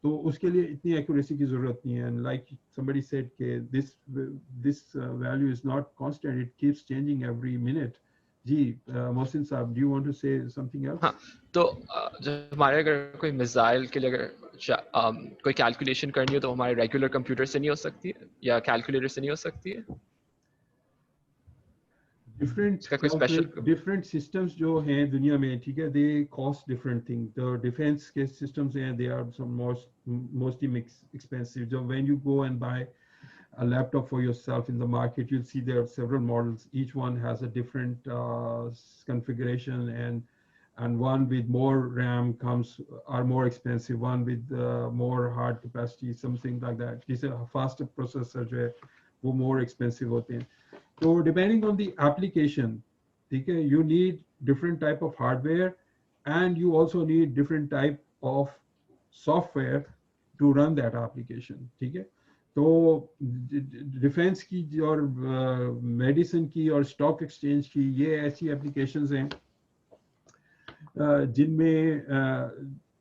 तो उसके लिए इतनी एक्यूरेसी की जरूरत नहीं है। एंड लाइक समबडी सेड कि this value is not constant, it keeps changing every minute. जी मोहसिन साहब, do you want to say something else? हाँ, तो जब हमारे अगर कोई मिसाइल के लिए अगर कोई कैलकुलेशन करनी हो तो हमारे रेगुलर कंप्यूटर से नहीं हो सकती है या कैलकुलेटर से नहीं हो सकती है? डिफरेंट सिस्टम्स जो हैं दुनिया में, ठीक है, दे कॉस्ट डिफरेंट थिंग। तो डिफेंस के सिस्टम्स हैं, they are some mostly expensive. जो when you go and buy a laptop for yourself in the market, you'll see there are several models, each one has a different configuration, and one with more RAM are more expensive, one with more hard capacity, something like that. This is a faster processor जो है वो more expensive होते हैं। So depending on the application, ठीक है, you need different type of hardware and you also need different type of software to run that application, ठीक है। तो डिफेंस की और मेडिसिन की और स्टॉक एक्सचेंज की ये ऐसी एप्लीकेशंस हैं जिनमें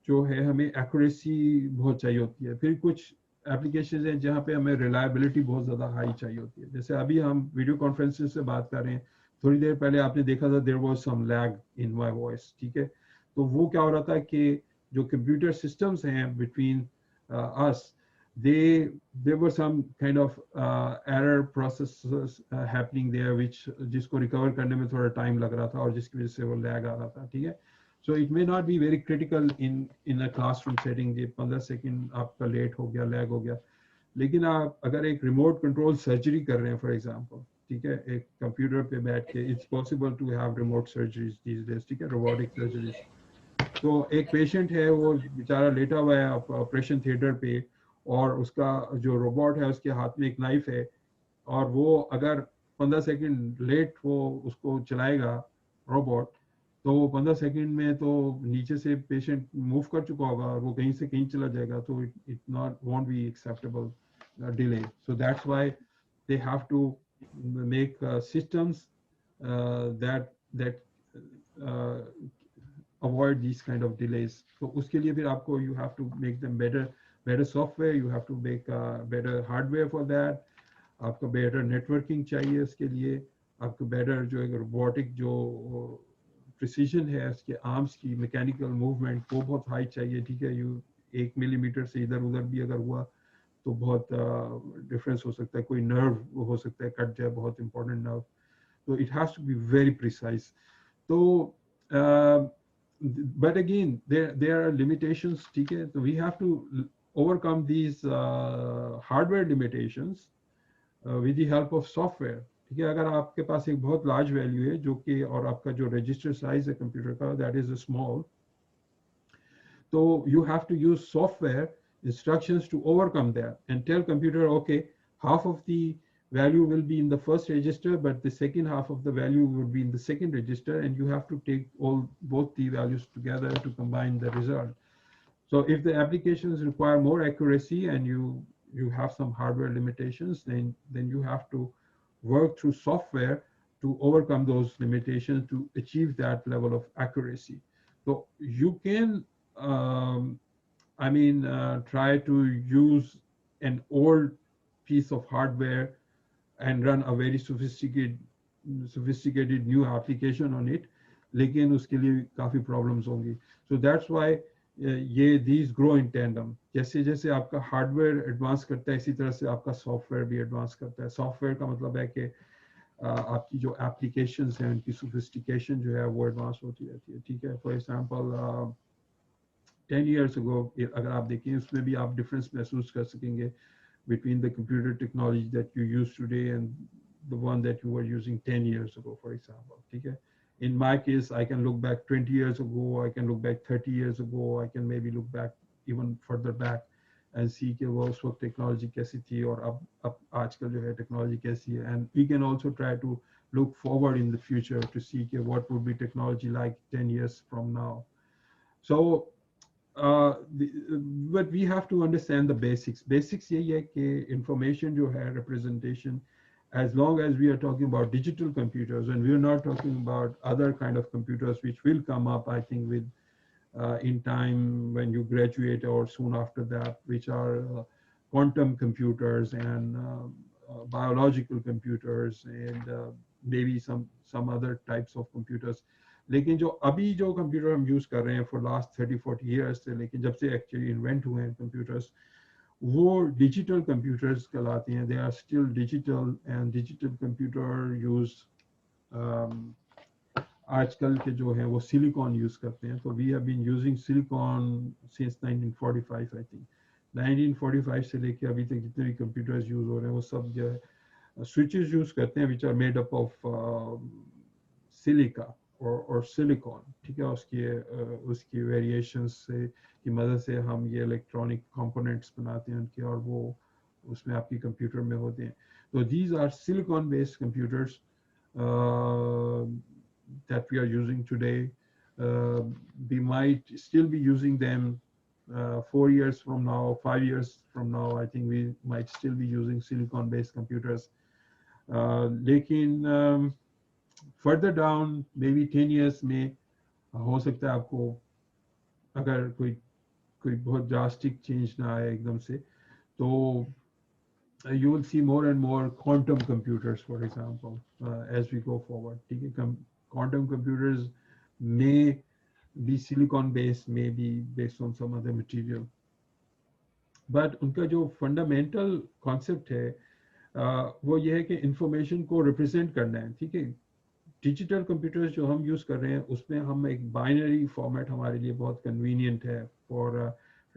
जो है हमें एक्यूरेसी बहुत चाहिए होती है। फिर कुछ एप्लीकेशंस हैं जहाँ पे हमें रिलायबिलिटी बहुत ज़्यादा हाई चाहिए होती है। जैसे अभी हम वीडियो कॉन्फ्रेंसिंग से बात कर रहे हैं, थोड़ी देर पहले आपने देखा था there was some lag in my voice, ठीक है। तो वो क्या हो रहा था कि जो कंप्यूटर सिस्टम्स हैं between us, there were some kind of error processes happening there which जिसको रिकवर करने में थोड़ा टाइम लग रहा था और जिसकी वजह से वो लैग आ रहा था, ठीक है। So it may not be very critical in a classroom setting कि 15 सेकंड आपका लेट हो गया, लैग हो गया। लेकिन आप अगर एक रिमोट कंट्रोल सर्जरी कर रहे हैं फॉर एग्जांपल, ठीक है, एक कंप्यूटर पे बैठ के, it's possible to have remote surgeries these days, ठीक है, रोबोटिक सर्जरीज। तो एक पेशेंट है, वो बेचारा लेटा हुआ है ऑपरेशन थिएटर पे, और उसका जो रोबोट है उसके हाथ में एक नाइफ है, और वो अगर 15 सेकंड लेट वो उसको चलाएगा रोबोट, तो 15 सेकंड में तो नीचे से पेशेंट मूव कर चुका होगा और वो कहीं से कहीं चला जाएगा, तो it not won't be acceptable delay. So that's why they have to make systems that avoid these kind of delays. तो उसके लिए फिर आपको you have to make them better software, you have to make better hardware for that, आपको better networking चाहिए इसके लिए, आपको better जो एक robotic जो precision है उसके arms की mechanical movement वो बहुत high चाहिए, ठीक है। you 1 मिलीमीटर से इधर उधर भी अगर हुआ तो बहुत difference हो सकता है, कोई nerve हो सकता है कट जाए, बहुत important nerve, तो it has to be very precise. तो but again there are limitations, ठीक है। तो we have to overcome these hardware limitations with the help of software, ठीक है। अगर आपके पास एक बहुत large value है जो कि, और आपका जो register size है कंप्यूटर का that is small, तो you have to use software instructions to overcome that and tell computer, okay, half of the value will be in the first register, but the second half of the value will be in the second register, and you have to take both the values together to combine the result. So if the applications require more accuracy and you have some hardware limitations, then you have to work through software to overcome those limitations to achieve that level of accuracy. So you can, try to use an old piece of hardware and run a very sophisticated new application on it, लेकिन उसके लिए काफी problems होंगी. So that's why these grow in tandem. जैसे जैसे आपका hardware advance करता है, इसी तरह से आपका software भी advance करता है. Software का मतलब है कि आपकी जो applications हैं उनकी sophistication जो है वो advance होती रहती है, ठीक है। For example 10 years ago अगर आप देखें उसमें भी आप difference महसूस कर सकेंगे between the computer technology that you use today and the one that you were using 10 years ago, for example, okay? In my case, I can look back 20 years ago, I can look back 30 years ago, I can maybe look back even further back and see कि वो उस वक्त technology कैसी थी और अब आजकल जो है technology कैसी है, and we can also try to look forward in the future to see कि what would be technology like 10 years from now. So but we have to understand the basics. Basics यही है कि information जो है representation, as long as we are talking about digital computers and we are not talking about other kind of computers which will come up, I think, with in time when you graduate or soon after that, which are quantum computers and biological computers and maybe some other types of computers. लेकिन जो अभी जो computer हम use कर रहे हैं for last 30-40 years से, लेकिन जब से एक्चुअली इन्वेंट हुए हैं कंप्यूटर्स, वो डिजिटल कंप्यूटर्स कहलाते हैं. They are still digital and digital computer use आजकल के जो है वो सिलिकॉन यूज करते हैं. तो we have been using silicon since 1945 I think. 1945 से लेके अभी तक जितने भी कंप्यूटर्स यूज हो रहे हैं वो सब जो है स्विचेस यूज करते हैं which are made up of silica और सिलिकॉन. ठीक है, उसकी वेरिएशंस से की मदद से हम ये इलेक्ट्रॉनिक कंपोनेंट्स बनाते हैं उनके, और वो उसमें आपकी कंप्यूटर में होते हैं. तो these are silicon based computers that we are using today. We might still be using them 4 years from now, 5 years from now. I think we might still be using silicon based computers. लेकिन further down, maybe 10 years में हो सकता है आपको अगर कोई बहुत drastic change ना आए एकदम से, तो you will see more and more quantum computers, for example, as we go forward. ठीक है, quantum computers may be silicon based, may be based on some other material, but उनका जो fundamental concept है वो ये है कि information को represent करना है. ठीक है, डिजिटल कंप्यूटर्स जो हम यूज़ कर रहे हैं उसमें हम एक बाइनरी फॉर्मेट हमारे लिए बहुत कन्वीनियंट है फॉर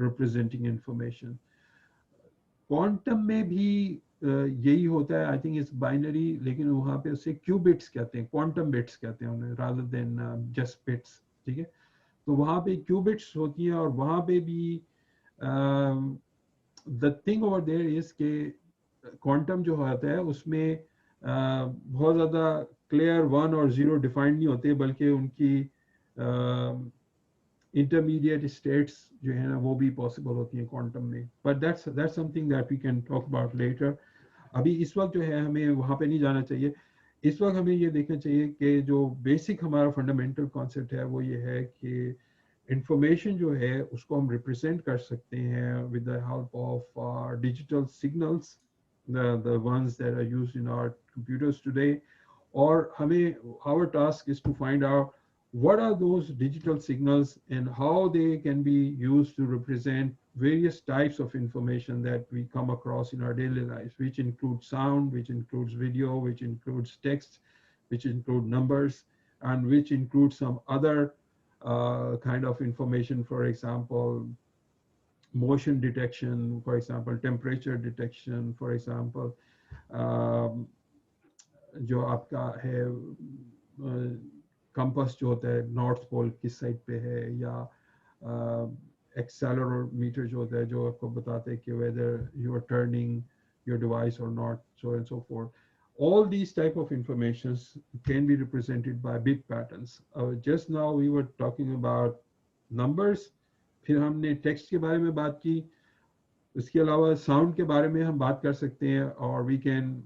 रिप्रेजेंटिंग इंफॉर्मेशन. क्वांटम में भी यही होता है, आई थिंक इट्स बाइनरी, लेकिन वहाँ पे उसे क्यूबिट्स कहते हैं, क्वांटम बिट्स कहते हैं उन्हें, रादर देन जस्ट बिट्स. ठीक है, तो वहाँ पे क्यूबिट्स होती हैं और वहाँ पे भी the thing over there is के क्वांटम जो होता है उसमें बहुत ज़्यादा क्लियर 1 और 0 डिफाइंड नहीं होते, बल्कि उनकी इंटरमीडिएट स्टेट्स जो है ना वो भी पॉसिबल होती हैं क्वांटम में. But that's something that we can talk about later. अभी इस वक्त जो है हमें वहाँ पे नहीं जाना चाहिए. इस वक्त हमें ये देखना चाहिए कि जो बेसिक हमारा फंडामेंटल कॉन्सेप्ट है वो ये है कि इंफॉर्मेशन जो है उसको हम रिप्रेजेंट कर सकते हैं with the help of digital signals, the ones that are used in our computers today. और हमें our task is to find out what are those digital signals and how they can be used to represent various types of information that we come across in our daily lives, which include sound, which includes video, which includes text, which include numbers, and which include some other kind of information, for example, motion detection, for example, temperature detection, for example, जो आपका है compass जो होता है north pole किस side पे है, या एक्सेलेरोमीटर जो होता है जो आपको बताता है कि whether you are turning your device or not, so and so forth. All these type of informations can be represented by bit patterns. Just now we were talking about numbers, फिर हमने टेक्स्ट के बारे में बात की, उसके अलावा sound के बारे में हम बात कर सकते हैं, और we can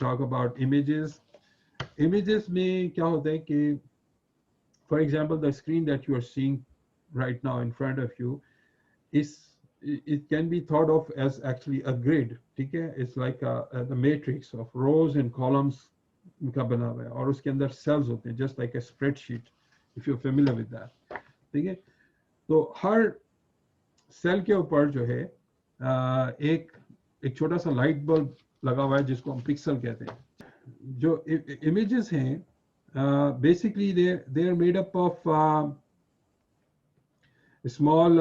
talk about images. Images में क्या होता है कि for example the screen that you are seeing right now in front of you is it can be thought of as actually a grid. ठीक है, it's like the matrix of rows and columns का बना हुआ है, और उसके अंदर cells होते हैं, just like a spreadsheet if you're familiar with that. ठीक है, तो हर सेल के ऊपर जो है एक छोटा सा लाइट बल्ब लगा हुआ है जिसको हम पिक्सल कहते हैं. जो इमेजेस हैं basically they are made up of small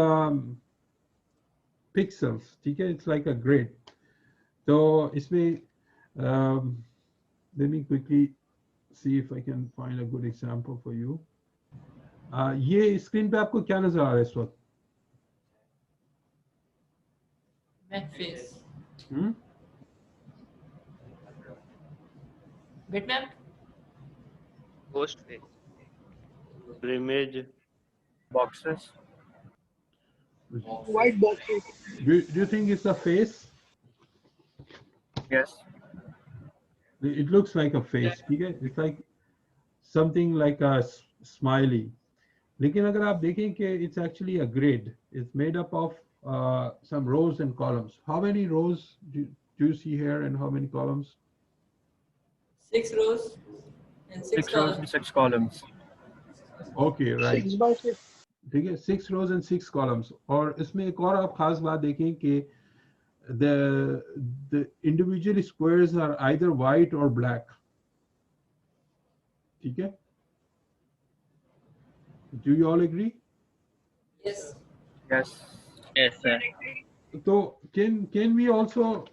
pixels. ठीक है, इट्स लाइक अ ग्रिड. तो इसमें let me quickly see if I can find a good example for you. ये स्क्रीन पे आपको क्या नजर आ रहा है इस वक्त? फेस बिटमैप पोस्ट पे image boxes. White boxes. Do you think it's a face? Yes. It looks like a face. ठीक है, it's like something like a smiley. लेकिन अगर आप देखें कि it's actually a grid. It's made up of some rows and columns. How many rows do you see here and how many columns? 6 rows and 6 6 rows and 6 columns. Okay, right. 6 by 6. ठीक है, 6 rows and 6 columns. और इसमें एक और आप खास बात देखें कि the individual squares are either white or black. ठीक है? Do you all agree? yes Yes. Yes, sir. So can we also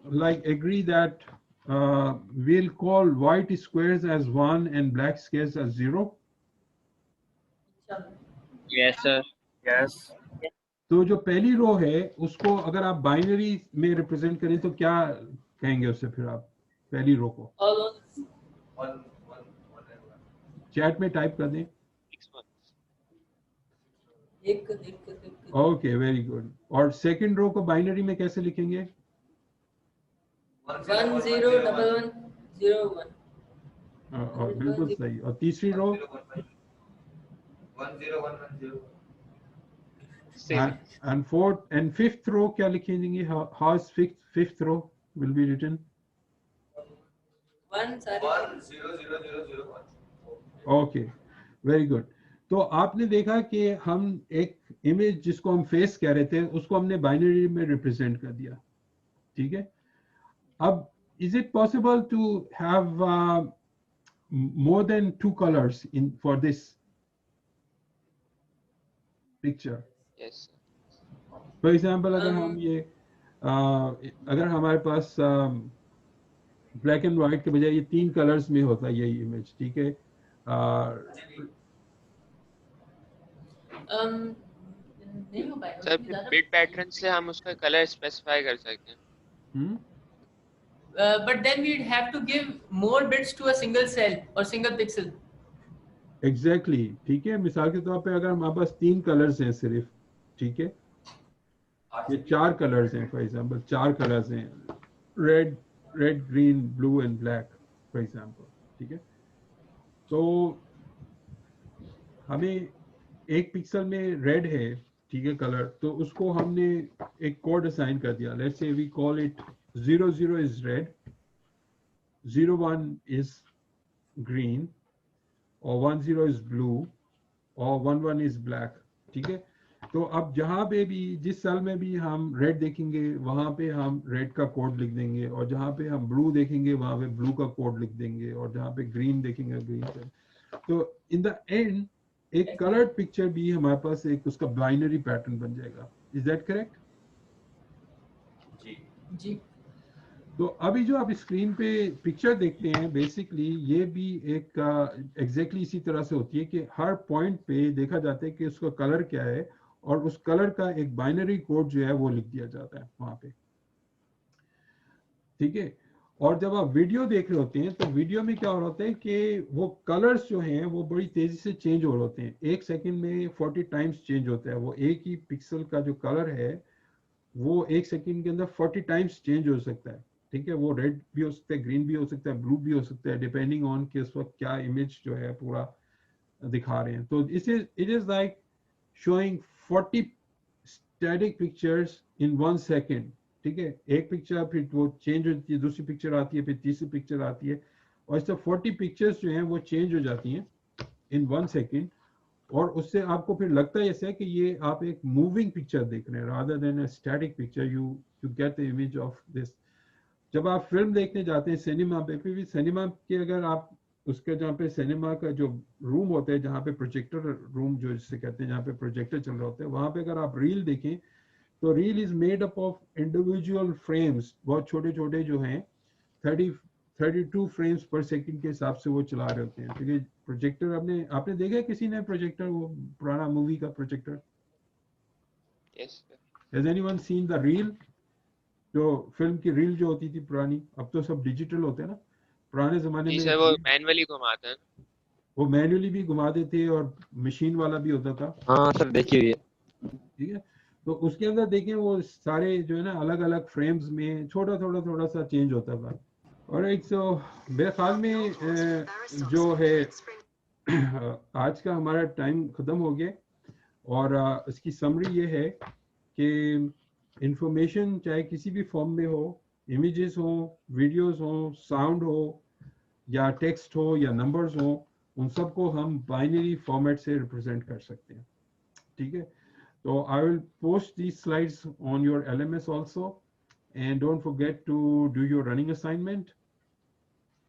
like agree that we'll call white squares as 1 and black squares as 0? Yes, sir. Yes. तो जो पहली रो है उसको अगर आप binary में रिप्रेजेंट करें तो क्या कहेंगे उससे? फिर आप पहली रो को all चैट में टाइप कर दें. एक ओके, वेरी गुड. और सेकंड रो को बाइनरी में कैसे लिखेंगे? 1 0 1 1 0 1. और बिल्कुल सही. और तीसरी रो Same. And fourth and fifth row क्या लिखेंगे? How is fifth row will be written? 1 sorry 10001. Okay, very good. तो आपने देखा कि हम एक इमेज जिसको हम फेस कह रहे थे उसको हमने बाइनरी में रिप्रेजेंट कर दिया, ठीक है। अब is it possible to have more than 2 colours in for this picture? Yes. For example अगर हम ये अगर हमारे पास ब्लैक एंड व्हाइट के बजाय ये 3 कलर्स में होता है यही इमेज, ठीक है। नहीं हो पाएगा सर बिट पैटर्न से हम उसका कलर स्पेसिफाई कर सकते हैं। but then we'd have to give more bits to a single cell or single pixel. Exactly, ठीक है। मिसाल के तौर पे अगर हमारे पास 3 कलर्स हैं सिर्फ, ठीक है, ये 4 कलर्स हैं फॉर एग्जांपल, 4 कलर्स हैं, red green blue and black for example, ठीक है। तो हमें एक पिक्सल में रेड है, ठीक है, कलर, तो उसको हमने एक कोड असाइन कर दिया। Let's say we call it 00 is red, 01 is green, और 10 इज ब्लू, और 11 इज ब्लैक, ठीक है। तो अब जहाँ पे भी जिस सेल में भी हम रेड देखेंगे वहाँ पे हम रेड का कोड लिख देंगे, और जहाँ पे हम ब्लू देखेंगे वहाँ पे ब्लू का कोड लिख देंगे, और जहाँ पे ग्रीन देखेंगे ग्रीन का। तो इन द एंड एक कलर्ड पिक्चर भी हमारे पास एक उसका बाइनरी पैटर्न बन जाएगा। Is that correct? जी। तो अभी जो आप स्क्रीन पे पिक्चर देखते हैं बेसिकली ये भी एक एग्जैक्टली इसी तरह से होती है कि हर पॉइंट पे देखा जाता है कि उसका कलर क्या है, और उस कलर का एक बाइनरी कोड जो है वो लिख दिया जाता है वहां पे, ठीक है। और जब आप वीडियो देख रहे होते हैं तो वीडियो में क्या हो रहा होता है कि वो कलर्स जो हैं वो बड़ी तेजी से चेंज हो रहे होते हैं, 1 सेकंड में 40 टाइम्स चेंज होता है। वो एक ही पिक्सल का जो कलर है वो 1 सेकंड के अंदर 40 टाइम्स चेंज हो सकता है, ठीक है। वो रेड भी हो सकता है, ग्रीन भी हो सकता है, ब्लू भी हो सकता है, डिपेंडिंग ऑन कि उस वक्त क्या इमेज जो है पूरा दिखा रहे हैं। तो it is like showing 40 static pictures in 1 second, ठीक है। एक पिक्चर फिर वो चेंज होती है, दूसरी पिक्चर आती है, फिर तीसरी पिक्चर आती है, और इस तरह 40 पिक्चर्स जो हैं वो चेंज हो जाती हैं इन 1 सेकंड। और उससे आपको फिर लगता है ऐसे कि ये आप एक मूविंग पिक्चर देख रहे हैं rather than a static picture. You get the image of this. जब आप फिल्म देखने जाते हैं सिनेमा पे, फिर भी सिनेमा के अगर आप उसके जहाँ पे सिनेमा का जो रूम होता है, जहाँ पे प्रोजेक्टर रूम जो जिसे कहते हैं, जहाँ पे प्रोजेक्टर चल रहा होता है, वहाँ पे अगर आप रील देखें तो reel is made up of individual frames, बहुत छोटे छोटे जो हैं 32 फ्रेम्स पर सेकंड के हिसाब से वो चला रहे होते हैं, ठीक है। प्रोजेक्टर आपने देखा है किसी ने प्रोजेक्टर, वो पुराना मूवी का projector? Yes. Has anyone seen the reel? जो फिल्म की रील जो होती थी पुरानी, अब तो सब डिजिटल होते हैं ना, पुराने जमाने में सर वो मैनुअली घुमाते हैं, वो मैन्युअली भी घुमाते थे और मशीन वाला भी होता था। हाँ सर देखिए, ठीक है। तो उसके अंदर देखें वो सारे जो है ना अलग अलग फ्रेम्स में थोड़ा सा चेंज होता था। और एक तो मेरे ख्याल में जो है आज का हमारा टाइम ख़त्म हो गया, और इसकी समरी ये है कि इंफॉर्मेशन चाहे किसी भी फॉर्म में हो, इमेजेस हो, वीडियोस हो, साउंड हो, या टेक्स्ट हो, या नंबर्स हो, उन सबको हम बाइनरी फॉर्मेट से रिप्रेजेंट कर सकते हैं, ठीक है। So I will post these slides on your LMS also, and don't forget to do your running assignment.